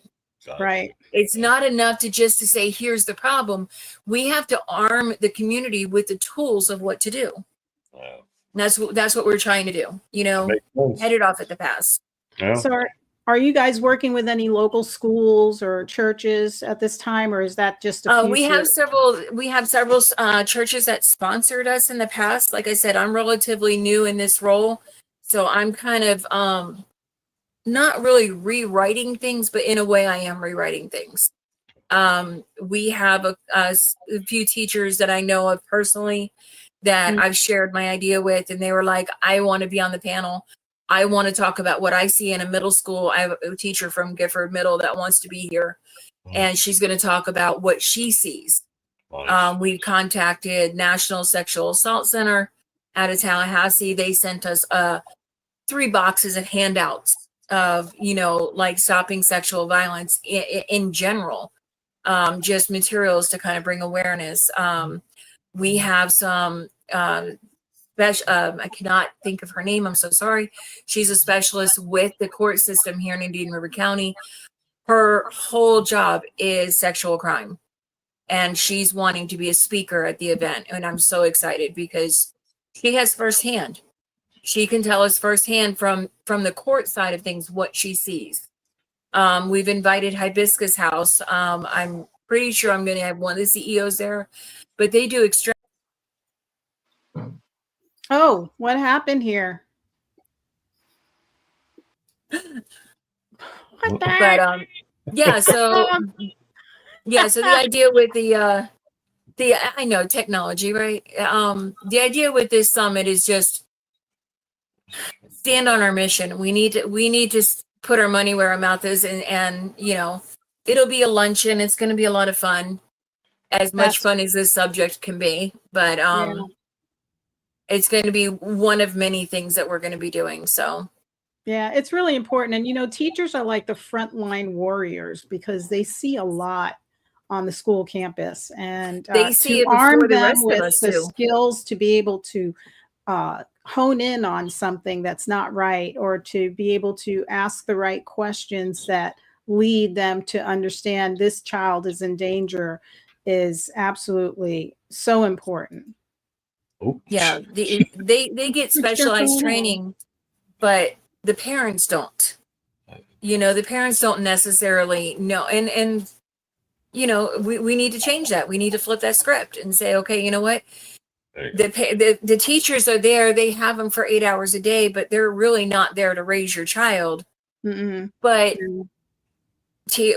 Right. It's not enough to say, here's the problem. We have to arm the community with the tools of what to do. Wow. That's what we're trying to do, you know, head it off at the pass. Yeah. So are you guys working with any local schools or churches at this time, or is that just a We have several churches that sponsored us in the past. Like I said, I'm relatively new in this role, so I'm kind of not really rewriting things, but in a way I am rewriting things. We have a few teachers that I know of personally that I've shared my idea with, and they were like, I want to be on the panel. I want to talk about what I see in a middle school. I have a teacher from Gifford Middle that wants to be here, and she's going to talk about what she sees. Nice. We contacted National Sexual Assault Center out of Tallahassee. They sent us 3 boxes of handouts of, you know, like stopping sexual violence in general, just materials to kind of bring awareness. We have some I cannot think of her name. I'm so sorry. She's a specialist with the court system here in Indian River County. Her whole job is sexual crime, and she's wanting to be a speaker at the event. And I'm so excited because she has firsthand. She can tell us firsthand from the court side of things what she sees. We've invited Hibiscus House. I'm pretty sure I'm going to have one of the CEOs there, but they do Oh, what happened here? What the heck? But yeah, so the idea with the I know technology, right? The idea with this summit is just stand on our mission. We need to put our money where our mouth is, and you know, it'll be a luncheon. It's going to be a lot of fun, as much fun as this subject can be. But it's going to be one of many things that we're going to be doing. So. Yeah, it's really important. And, you know, teachers are like the frontline warriors because they see a lot on the school campus, and they see to arm them with the skills to be able to hone in on something that's not right, or to be able to ask the right questions that lead them to understand this child is in danger is absolutely so important. Oops. Yeah, they get specialized training, but the parents don't. You know, the parents don't necessarily know, and you know, we need to change that. We need to flip that script and say, okay, you know what? The teachers are there. They have them for 8 hours a day, but they're really not there to raise your child. But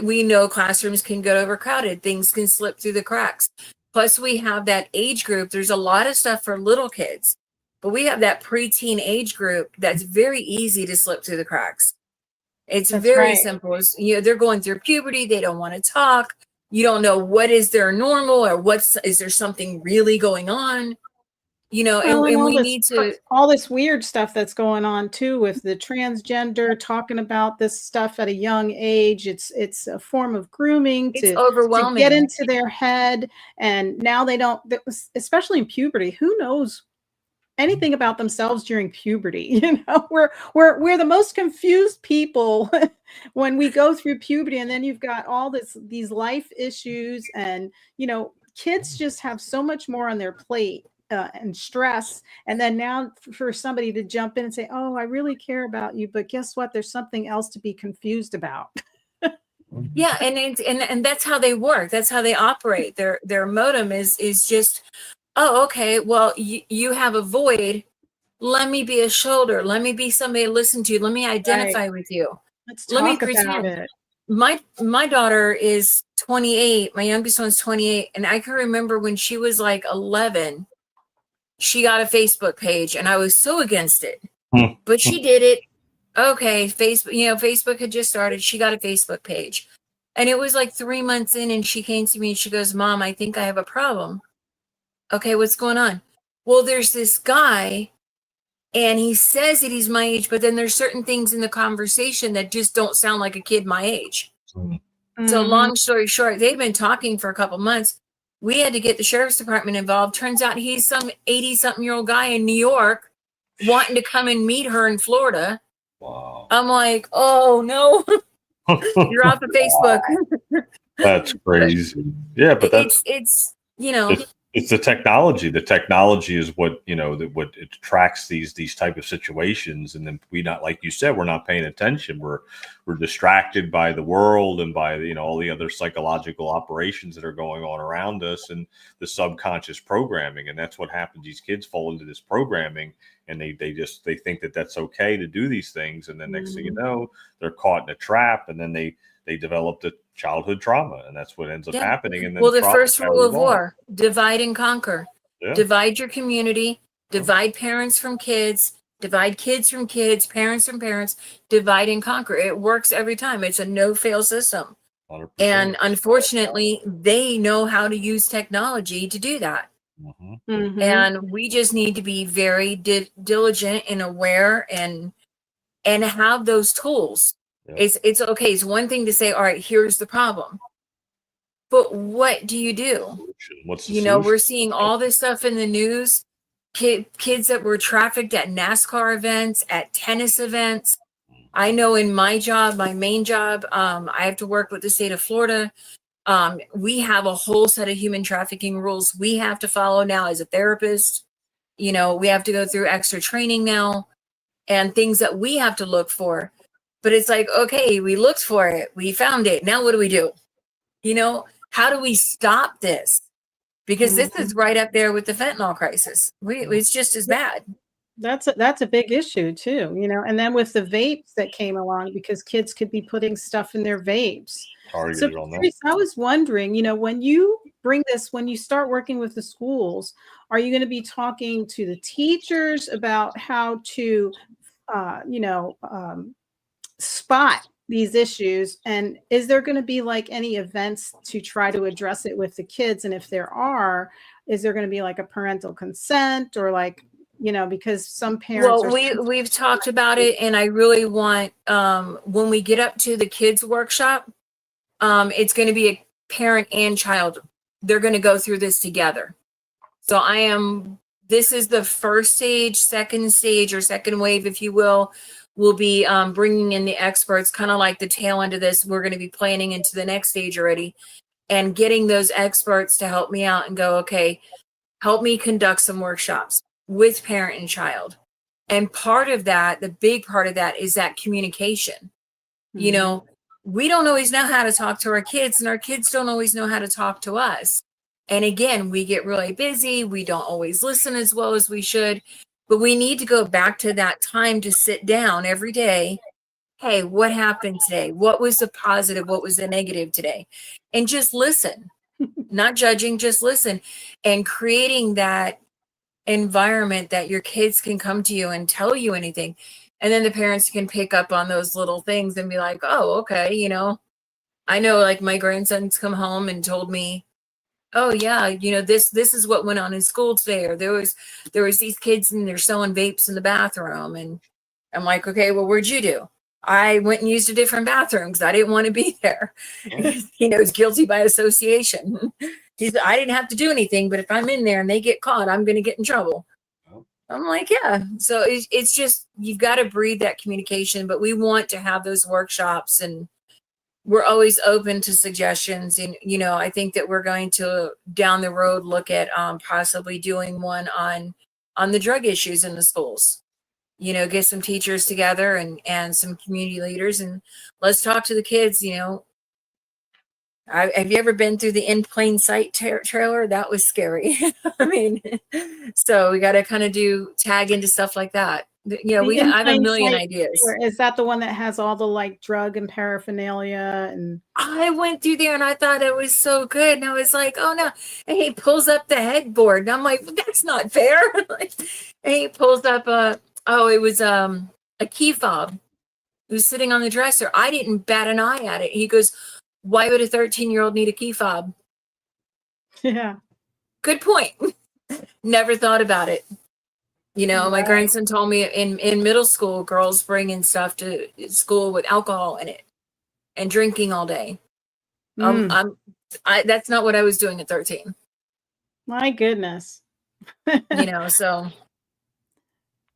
we know classrooms can get overcrowded. Things can slip through the cracks. Plus, we have that age group. There's a lot of stuff for little kids, but we have that preteen age group that's very easy to slip through the cracks. It's That's very right. simple. They're going through puberty. They don't want to talk. You don't know what is their normal or is there something really going on? Well, and And all we this need to. all this weird stuff that's going on too with the transgender, talking about this stuff at a young age. It's a form of grooming It's to overwhelming. get into their head, and now they don't, especially in puberty. Who knows anything about themselves during puberty? We're the most confused people when we go through puberty, and then you've got all these life issues, and kids just have so much more on their plate. And stress, and then now for somebody to jump in and say, "Oh, I really care about you," but guess what? There's something else to be confused about. Yeah, and that's how they work. That's how they operate. Their modem is just, oh, okay, well, you have a void. Let me be a shoulder. Let me be somebody to listen to. Let me identify with you. Let's Let me talk about pretend. it. My daughter is 28. My youngest one's 28, and I can remember when she was like 11. She got a Facebook page, and I was so against it, but she did it. Okay, Facebook had just started. She got a Facebook page, and it was like 3 months in, and she came to me and she goes, "Mom, I think I have a problem." Okay, what's going on? Well, there's this guy, and he says that he's my age, but then there's certain things in the conversation that just don't sound like a kid my age. So long story short, they've been talking for a couple months. We had to get the sheriff's department involved. Turns out he's some 80-something-year-old guy in New York wanting to come and meet her in Florida. Wow. I'm like, oh, no. You're off of Facebook. That's crazy. Yeah, but that's it's it's the technology. The technology is what what attracts these type of situations, and then we not, like you said, we're not paying attention. We're distracted by the world and by all the other psychological operations that are going on around us, and the subconscious programming. And that's what happens. These kids fall into this programming, and they think that that's okay to do these things, and then next thing you know, they're caught in a trap, and then they develop the childhood trauma, and that's what ends up happening. And then the first rule of war: divide and conquer. Yeah. Divide your community, divide parents from kids, divide kids from kids, parents from parents, divide and conquer. It works every time. It's a no-fail system. 100%. And unfortunately, they know how to use technology to do that. And we just need to be very diligent and aware and have those tools. It's okay. It's one thing to say, all right, here's the problem. But what do you do? What's the solution? We're seeing all this stuff in the news. Kids that were trafficked at NASCAR events, at tennis events. I know in my job, my main job, I have to work with the state of Florida. We have a whole set of human trafficking rules we have to follow now as a therapist. We have to go through extra training now and things that we have to look for. But it's like, okay, we looked for it. We found it. Now what do we do? How do we stop this? Because this is right up there with the fentanyl crisis. It's just as bad. That's a big issue too, and then with the vapes that came along, because kids could be putting stuff in their vapes. So Patrice, I was wondering, when you when you start working with the schools, are you going to be talking to the teachers about how to, spot these issues, and is there going to be like any events to try to address it with the kids? And if there are, is there going to be like a parental consent, or like, because some parents we've talked about it, and I really want, when we get up to the kids workshop, it's going to be a parent and child. They're going to go through this together. So this is the first stage. Second stage, or second wave, if you will be bringing in the experts, kind of like the tail end of this. We're going to be planning into the next stage already, and getting those experts to help me out and go, okay, help me conduct some workshops with parent and child. And part of that, the big part of that, is that communication. We don't always know how to talk to our kids, and our kids don't always know how to talk to us. And again, we get really busy. We don't always listen as well as we should. But we need to go back to that time to sit down every day. Hey, what happened today? What was the positive? What was the negative today? And just listen. not judging, just listen, and creating that environment that your kids can come to you and tell you anything. And then the parents can pick up on those little things and be like, oh, okay, I know, like, my grandson's come home and told me, oh yeah, this is what went on in school today, or there was these kids and they're selling vapes in the bathroom. And I'm like, okay, well, where'd you do? I went and used a different bathroom because I didn't want to be there. He's guilty by association. I didn't have to do anything, but if I'm in there and they get caught, I'm going to get in trouble. I'm like, yeah. So it's just, you've got to breed that communication, but we want to have those workshops, and we're always open to suggestions. And, I think that we're going to down the road look at possibly doing one on the drug issues in the schools. Get some teachers together and some community leaders, and let's talk to the kids. Have you ever been through the In Plain Sight trailer? That was scary. I mean, so we got to kind of tag into stuff like that. I have a million ideas. Is that the one that has all the like drug and paraphernalia? And I went through there and I thought it was so good. And I was like, oh no. And he pulls up the headboard. And I'm like, that's not fair. And he pulls up it was a key fob. It was sitting on the dresser. I didn't bat an eye at it. He goes, why would a 13-year-old need a key fob? Yeah. Good point. Never thought about it. Right. My grandson told me in middle school, girls bringing stuff to school with alcohol in it and drinking all day. That's not what I was doing at 13. My goodness. So.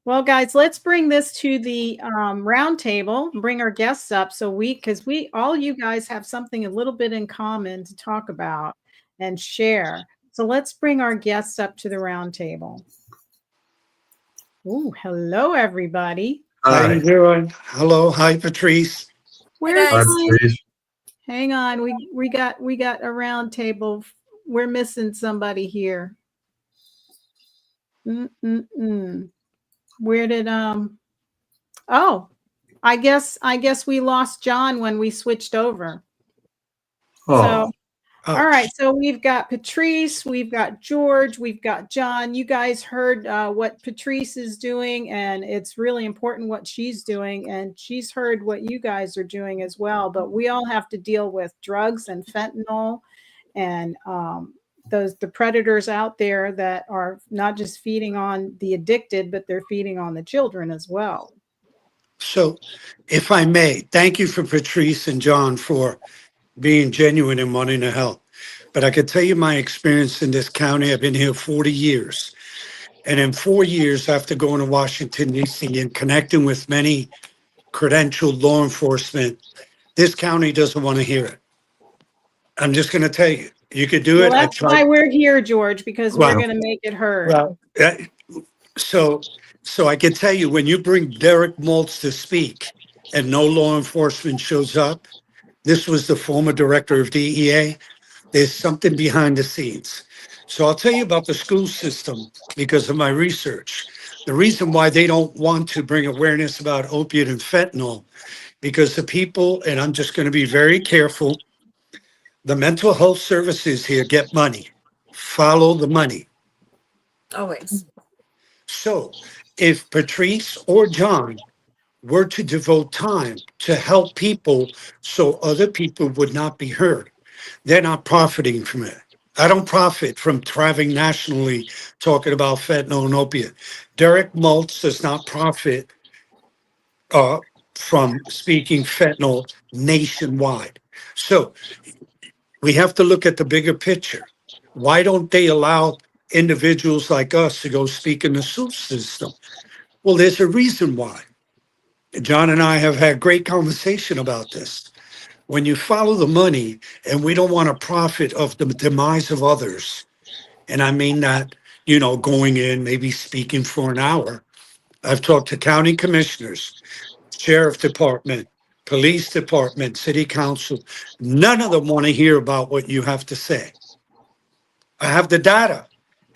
Well, guys, let's bring this to the round table, bring our guests up because all you guys have something a little bit in common to talk about and share. So let's bring our guests up to the round table. Oh, hello, everybody. How you doing? Hello. Hi, Patrice. Where's Patrice? Hang on. We got a round table. We're missing somebody here. Where did I guess we lost John when we switched over. So all right, so we've got Patrice, we've got George, we've got John. You guys heard what Patrice is doing, and it's really important what she's doing, and she's heard what you guys are doing as well. But we all have to deal with drugs and fentanyl and the predators out there that are not just feeding on the addicted, but they're feeding on the children as well. So, if I may, thank you for Patrice and John for being genuine and wanting to help. But I can tell you my experience in this county. I've been here 40 years. And in 4 years, after going to Washington, D.C. and connecting with many credentialed law enforcement, this county doesn't want to hear it. I'm just going to tell you. You could do it. That's why we're here, George, because we're going to make it heard. Well, so I can tell you, when you bring Derek Maltz to speak and no law enforcement shows up, this was the former director of DEA. There's something behind the scenes. So I'll tell you about the school system because of my research. The reason why they don't want to bring awareness about opiate and fentanyl, because the people, and I'm just going to be very careful, the mental health services here get money. Follow the money. Always. So if Patrice or John were to devote time to help people so other people would not be hurt, they're not profiting from it. I don't profit from traveling nationally talking about fentanyl and opiate. Derek Maltz does not profit from speaking fentanyl nationwide. So we have to look at the bigger picture. Why don't they allow individuals like us to go speak in the school system? Well, there's a reason why. John and I have had great conversation about this. When you follow the money, and we don't want to profit of the demise of others, and I mean that, going in, maybe speaking for an hour. I've talked to county commissioners, sheriff department, police department, city council. None of them want to hear about what you have to say. I have the data.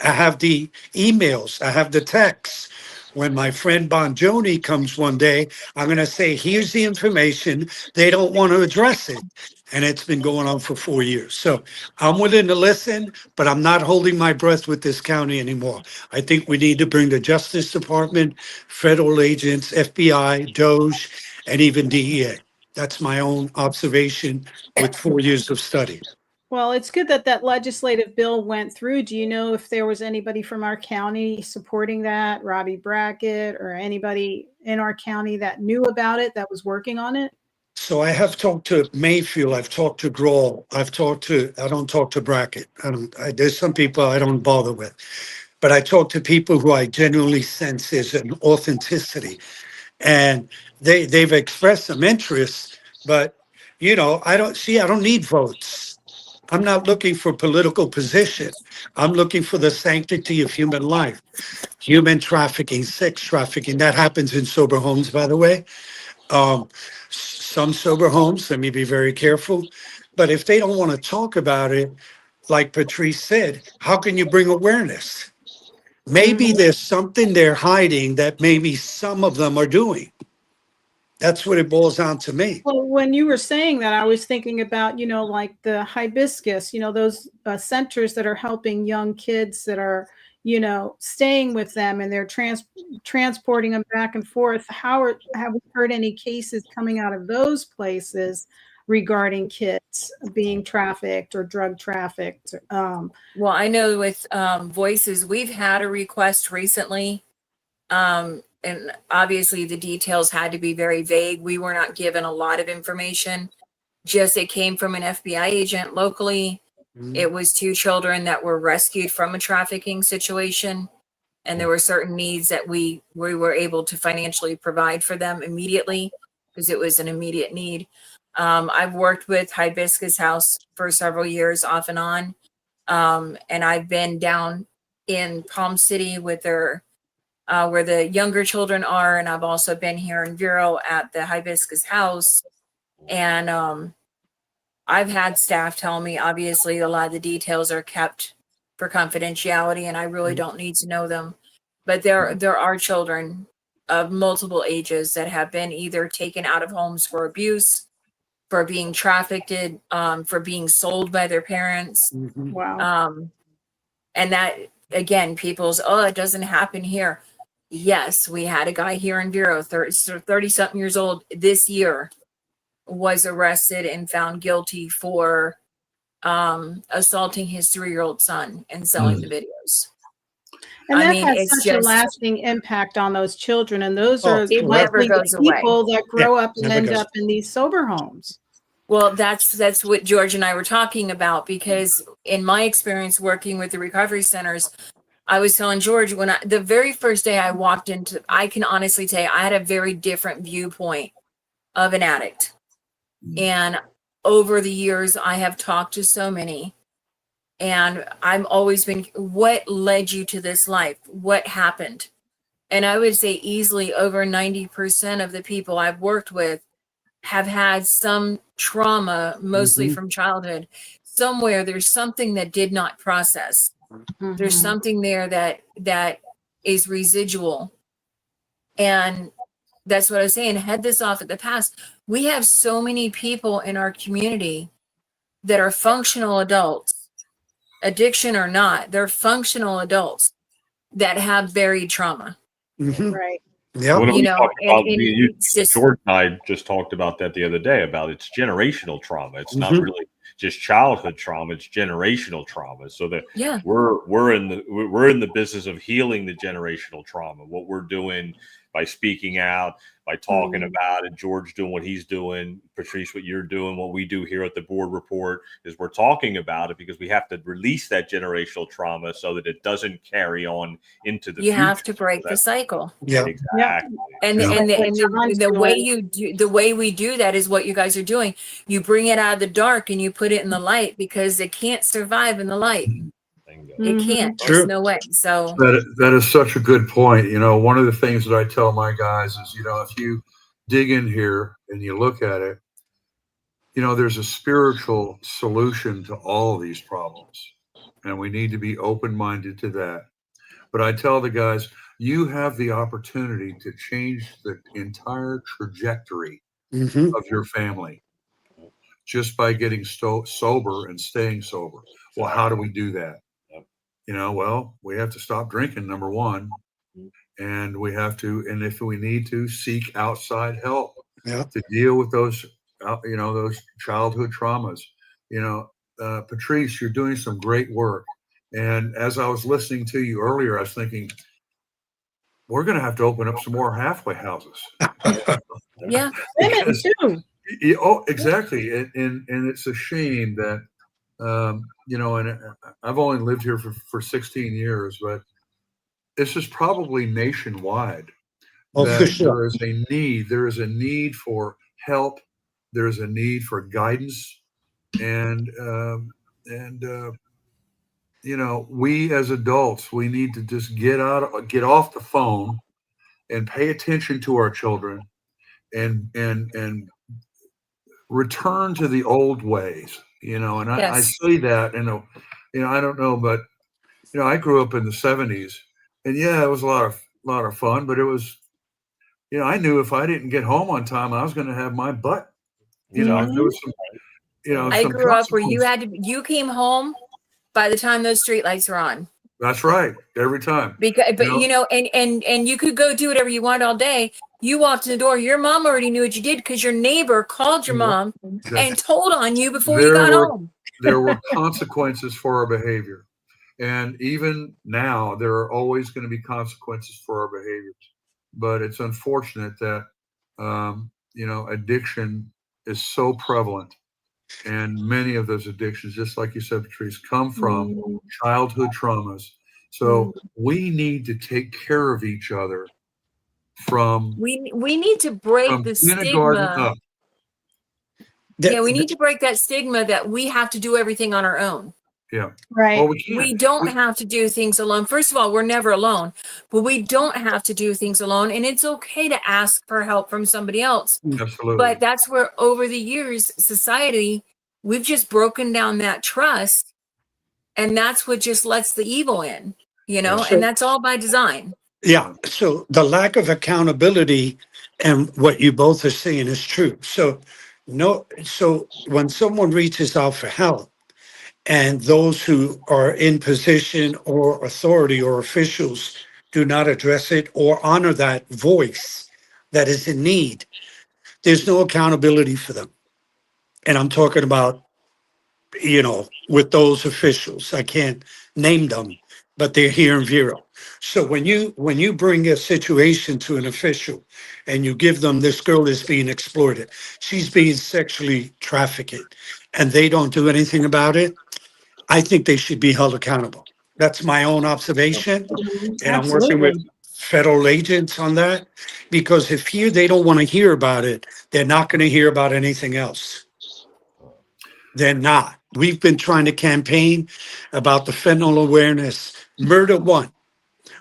I have the emails. I have the texts. when my friend Bonjoni comes one day, I'm going to say, here's the information. They don't want to address it. And it's been going on for 4 years. So I'm willing to listen, but I'm not holding my breath with this county anymore. I think we need to bring the Justice Department, federal agents, FBI, DOJ, and even DEA. That's my own observation with 4 years of study. Well, it's good that that legislative bill went through. Do you know if there was anybody from our county supporting that, Robbie Brackett, or anybody in our county that knew about it, that was working on it? So I have talked to Mayfield, I've talked to Grohl, I don't talk to Brackett. There's some people I don't bother with, but I talk to people who I genuinely sense is an authenticity. And they've expressed some interest, but I don't need votes. I'm not looking for political position. I'm looking for the sanctity of human life. Human trafficking, sex trafficking, that happens in sober homes, by the way. Some sober homes, let me be very careful. But if they don't want to talk about it, like Patrice said, how can you bring awareness? Maybe there's something they're hiding that maybe some of them are doing. That's what it boils down to me. Well, when you were saying that, I was thinking about, like the hibiscus, those centers that are helping young kids that are, staying with them, and they're transporting them back and forth. Have we heard any cases coming out of those places regarding kids being trafficked or drug trafficked? Well, I know with Voices, we've had a request recently. And obviously the details had to be very vague. We were not given a lot of information. Just it came from an FBI agent locally. It was 2 children that were rescued from a trafficking situation. And there were certain needs that we were able to financially provide for them immediately, because it was an immediate need. I've worked with Hibiscus House for several years off and on. And I've been down in Palm City with their where the younger children are. And I've also been here in Vero at the Hibiscus House. And I've had staff tell me, obviously, a lot of the details are kept for confidentiality, and I really don't need to know them. But there are children of multiple ages that have been either taken out of homes for abuse, for being trafficked, for being sold by their parents. Wow. And that, again, people's, it doesn't happen here. Yes, we had a guy here in Vero, 30-something years old this year, was arrested and found guilty for assaulting his 3-year-old son and selling the videos. And that has such a lasting impact on those children. And those are likely the people that grow up and end up in these sober homes. Well, that's what George and I were talking about, because in my experience working with the recovery centers, I was telling George, the very first day I walked into, I can honestly tell you, I had a very different viewpoint of an addict. And over the years, I have talked to so many, and I've always been, what led you to this life? What happened? And I would say easily over 90% of the people I've worked with have had some trauma, mostly from childhood. Somewhere there's something that did not process. There's something there that is residual. And that's what I was saying. Head this off at the past. We have so many people in our community that are functional adults, addiction or not, they're functional adults that have buried trauma. Right. Yeah. George and I just talked about that the other day, about it's generational trauma. It's not really just childhood trauma, it's generational trauma. So that we're in the business of healing the generational trauma. What we're doing by speaking out, by talking about it, George doing what he's doing, Patrice, what you're doing, what we do here at the board report is we're talking about it because we have to release that generational trauma so that it doesn't carry on into the future. You have to break the cycle. Yeah, exactly. And the way we do that is what you guys are doing. You bring it out of the dark and you put it in the light, because it can't survive in the light. It can't. There's no way. So that is such a good point. One of the things that I tell my guys is, if you dig in here and you look at it, there's a spiritual solution to all of these problems, and we need to be open-minded to that. But I tell the guys, you have the opportunity to change the entire trajectory Hmm. of your family just by getting sober and staying sober. Well, how do we do that? Well, we have to stop drinking, number one, and we have to, and if we need to, seek outside help Yeah. to deal with those, those childhood traumas. Patrice, you're doing some great work. And as I was listening to you earlier, I was thinking, we're going to have to open up some more halfway houses. Yeah. Women too. Oh, exactly. And it's a shame that, and I've only lived here for 16 years, but this is probably nationwide Oh, for that sure. there is a need for help. There is a need for guidance. And, we as adults, we need to just get off the phone and pay attention to our children and return to the old ways, and I Yes. say that, I don't know, but, I grew up in the 70s, and yeah, it was a lot of fun, but it was, I knew if I didn't get home on time, I was going to have my butt, there was some, I some grew up where consequences. you came home by the time those streetlights were on. That's right. Every time. But and you could go do whatever you want all day. You walked in the door, your mom already knew what you did because your neighbor called your mom and told on you before you got home. There were consequences for our behavior. And even now, there are always going to be consequences for our behaviors. But it's unfortunate that, addiction is so prevalent. And many of those addictions, just like you said, Patrice, come from childhood traumas. So we need to take care of each other from We need to break the kindergarten stigma. up. Yeah, we need to break that stigma that we have to do everything on our own. Yeah. Right. Well, We don't have to do things alone. First of all, we're never alone, but we don't have to do things alone. And it's okay to ask for help from somebody else. Absolutely. But that's where over the years, society, we've just broken down that trust. And that's what just lets the evil in, and that's all by design. Yeah. So the lack of accountability and what you both are saying is true. So when someone reaches out for help and those who are in position or authority or officials do not address it or honor that voice that is in need, there's no accountability for them. And I'm talking about, with those officials. I can't name them, but they're here in Vero. So when you bring a situation to an official and you give them, this girl is being exploited, she's being sexually trafficked, and they don't do anything about it, I think they should be held accountable. That's my own observation. And I'm working with Absolutely. federal agents on that, because if here they don't want to hear about it, they're not going to hear about anything else. They're not. We've been trying to campaign about the fentanyl awareness. Murder one.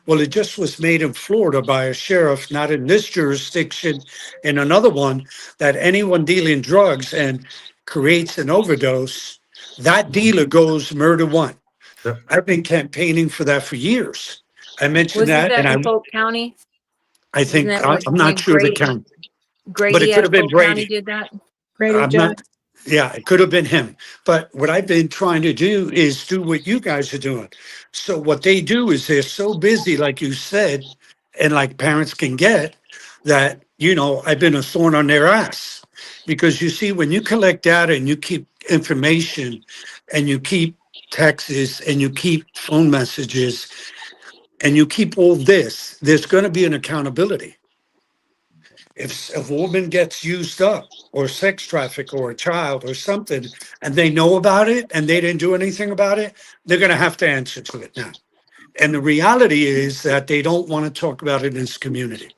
Well, it just was made in Florida by a sheriff, not in this jurisdiction, in another one, that anyone dealing drugs and creates an overdose, that dealer goes murder one. Yep. I've been campaigning for that for years. I mentioned Wasn't that and in Polk County? I think, Isn't that what I'm not sure the Grady- county, but Grady it could at have been Polk County Brady. did that? Grady I'm Judd. not, yeah, it could have been him. But what I've been trying to do is do what you guys are doing. So what they do is they're so busy, like you said, and like parents can get, that, I've been a thorn on their ass. Because you see, when you collect data and you keep information and you keep texts and you keep phone messages and you keep all this, there's going to be an accountability. If a woman gets used up or sex trafficked or a child or something, and they know about it and they didn't do anything about it, they're going to have to answer to it now. And the reality is that they don't want to talk about it in this community.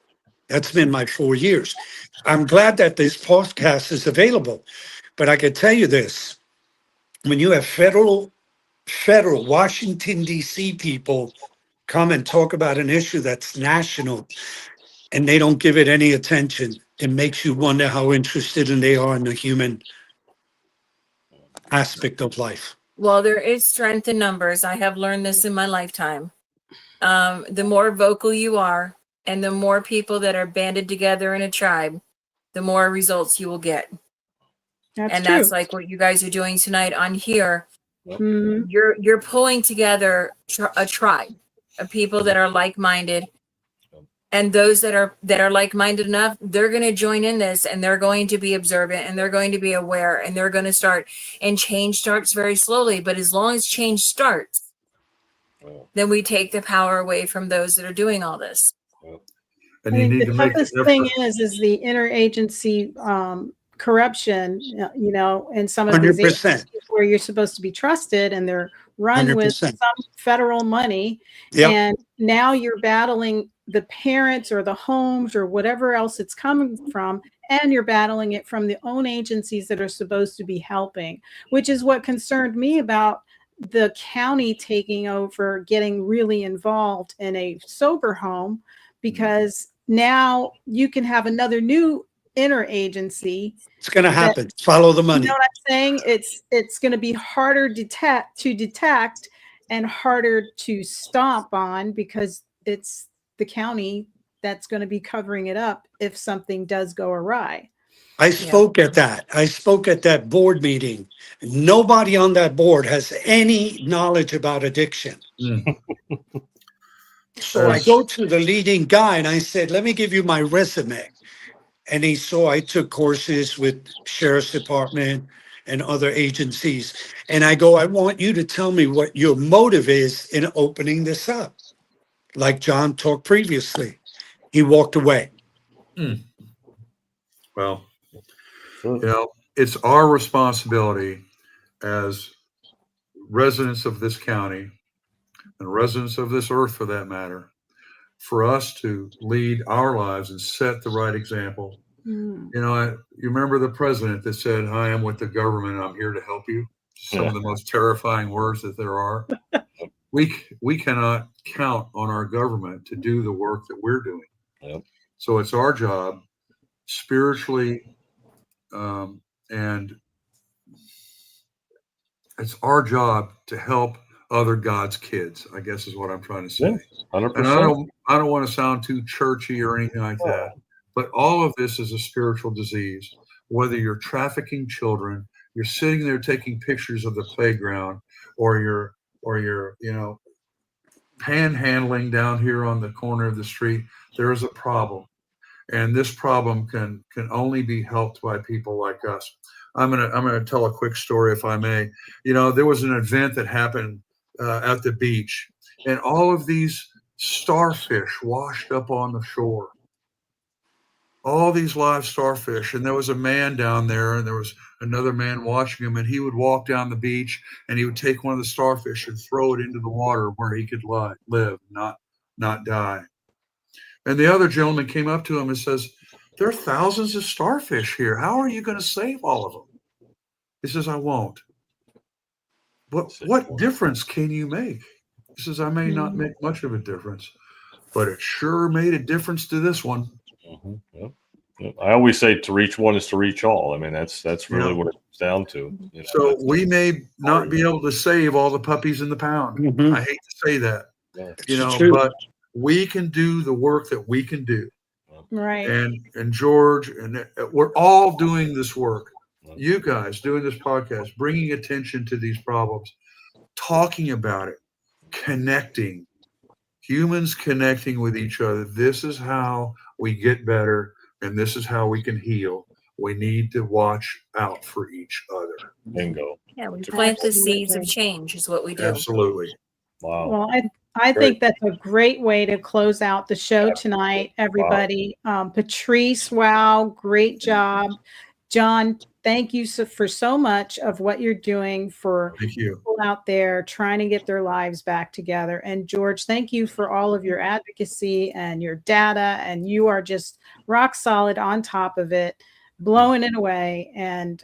That's been my 4 years. I'm glad that this podcast is available, but I can tell you this: when you have federal Washington, D.C. people come and talk about an issue that's national, and they don't give it any attention, it makes you wonder how interested they are in the human aspect of life. Well, there is strength in numbers. I have learned this in my lifetime. The more vocal you are, and the more people that are banded together in a tribe, the more results you will get. That's That's true. like what you guys are doing tonight on here. Mhm. You're pulling together a tribe of people that are like-minded, and those that are like-minded enough, they're going to join in this, and they're going to be observant, and they're going to be aware, and they're going to start. And change starts very slowly, but as long as change starts, then we take the power away from those that are doing all this. And I you think need the to make an toughest effort. thing is the interagency corruption, you know, in some of these 100%. agencies where you're supposed to be trusted and they're run with 100%. some federal money. Yep. And now you're battling the parents or the homes or whatever else it's coming from, and you're battling it from the own agencies that are supposed to be helping, which is what concerned me about the county taking over, getting really involved in a sober home, because now you can have another new interagency. It's going to happen. Follow the You money. know what I'm saying? It's going to be harder to detect and harder to stomp on, because it's the county that's going to be covering it up if something does go awry. I spoke at that. I spoke at that board meeting. Nobody on that board has any knowledge about addiction. So I go to the leading guy and I said, let me give you my resume. And he saw I took courses with Sheriff's Department and other agencies. And I go, I want you to tell me what your motive is in opening this up. Like John talked previously. He walked away. Well, you know, it's our responsibility as residents of this county and residents of this earth, for that matter, for us to lead our lives and set the right example. You know, you remember the president that said, "I am with the government. I'm here to help you." Some of the most terrifying words that there are. We cannot count on our government to do the work that we're doing. So it's our job, spiritually, and it's our job to help other God's kids, I guess is what I'm trying to say. 100%. And I don't want to sound too churchy or anything like that, but all of this is a spiritual disease. Whether you're trafficking children, you're sitting there taking pictures of the playground, or you're you know, panhandling down here on the corner of the street, there is a problem. And this problem can only be helped by people like us. I'm gonna tell a quick story, if I may. You know, there was an event that happened at the beach, and all of these starfish washed up on the shore. All these live starfish, and there was a man down there, and there was another man watching him, and he would walk down the beach, and he would take one of the starfish and throw it into the water where he could live, not die. And the other gentleman came up to him and says, "There are thousands of starfish here. How are you going to save all of them?" He says, "I won't." What difference can you make? He says, "I may not make much of a difference, but it sure made a difference to this one." I always say to reach one is to reach all. I mean, that's really what it comes down to. You know, so we may not be able to save all the puppies in the pound. I hate to say that, you know, but we can do the work that we can do. Right. And George, and we're all doing this work. You guys doing this podcast, bringing attention to these problems, talking about it, connecting, humans connecting with each other. This is how we get better, and this is how we can heal. We need to watch out for each other. Bingo. Yeah, we plant the seeds of change is what we do. Absolutely. Wow. Well, I think that's a great way to close out the show tonight, everybody. Patrice, wow, great job. John, thank you for so much of what you're doing for people out there trying to get their lives back together. And George, thank you for all of your advocacy and your data. And you are just rock solid on top of it, blowing it away. And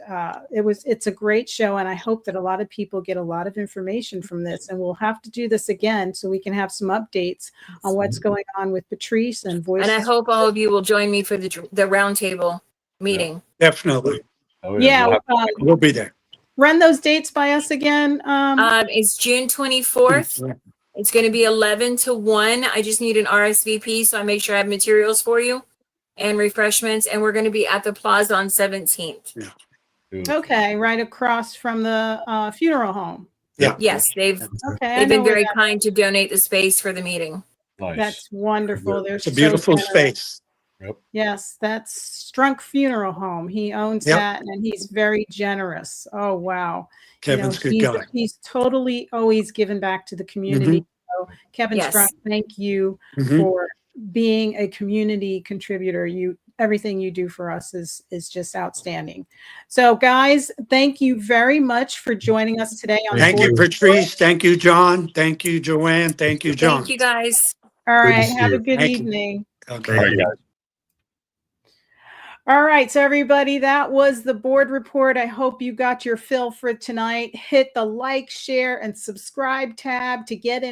it's a great show. And I hope that a lot of people get a lot of information from this. And we'll have to do this again so we can have some updates on what's going on with Patrice and Voices. And I hope all of you will join me for the roundtable meeting. Definitely. We'll be there. Run those dates by us again. It's June 24th It's going to be 11 to 1. I just need an RSVP, so I make sure I have materials for you and refreshments. And we're going to be at the Plaza on 17th. Yeah. Okay, right across from the funeral home. Yeah. Yes, they've Okay, been very kind to donate the space for the meeting. Nice. That's wonderful. They're It's a beautiful so generous. space. Yep. Yes, that's Strunk Funeral Home. He owns Yep. that, and he's very generous. Oh wow, Kevin's a good guy. He's totally always given back to the community. So Kevin Yes. Strunk, thank you Mhm. for being a community contributor. Everything you do for us is just outstanding. So guys, thank you very much for joining us today on Thank you, Board Patrice. Thank you, John. Thank you, Joanne. Thank you, John. Thank you, guys. All Good to right, see have a you. good Thank you. evening. Okay. All right, guys. All right, so everybody, that was the board report. I hope you got your fill for tonight. Hit the like, share, and subscribe tab to get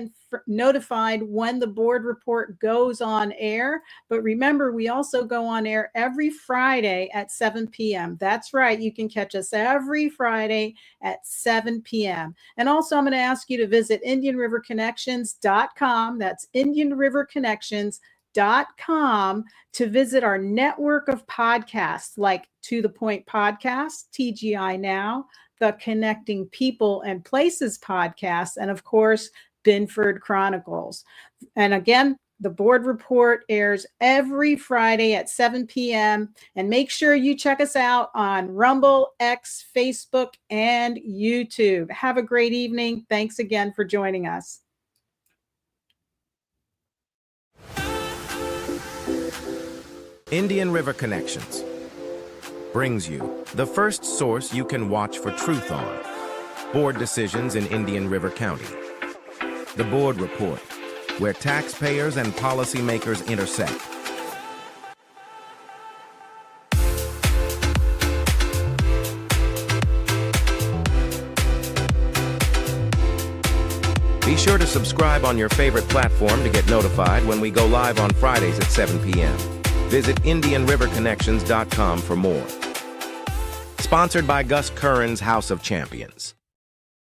notified when the board report goes on air. But remember, we also go on air every Friday at 7 p.m. That's right. You can catch us every Friday at 7 p.m. And also, I'm going to ask you to visit IndianRiverConnections.com. That's IndianRiverConnections.com to visit our network of podcasts like To the Point Podcast, TGI Now, the Connecting People and Places podcast, and of course, Binford Chronicles. And again, the board report airs every Friday at 7 p.m. And make sure you check us out on Rumble, X, Facebook, and YouTube. Have a great evening. Thanks again for joining us. Indian River Connections brings you the first source you can watch for truth on board decisions in Indian River County. The Board Report, where taxpayers and policymakers intersect. Be sure to subscribe on your favorite platform to get notified when we go live on Fridays at 7 p.m. Visit IndianRiverConnections.com for more. Sponsored by Gus Curran's House of Champions.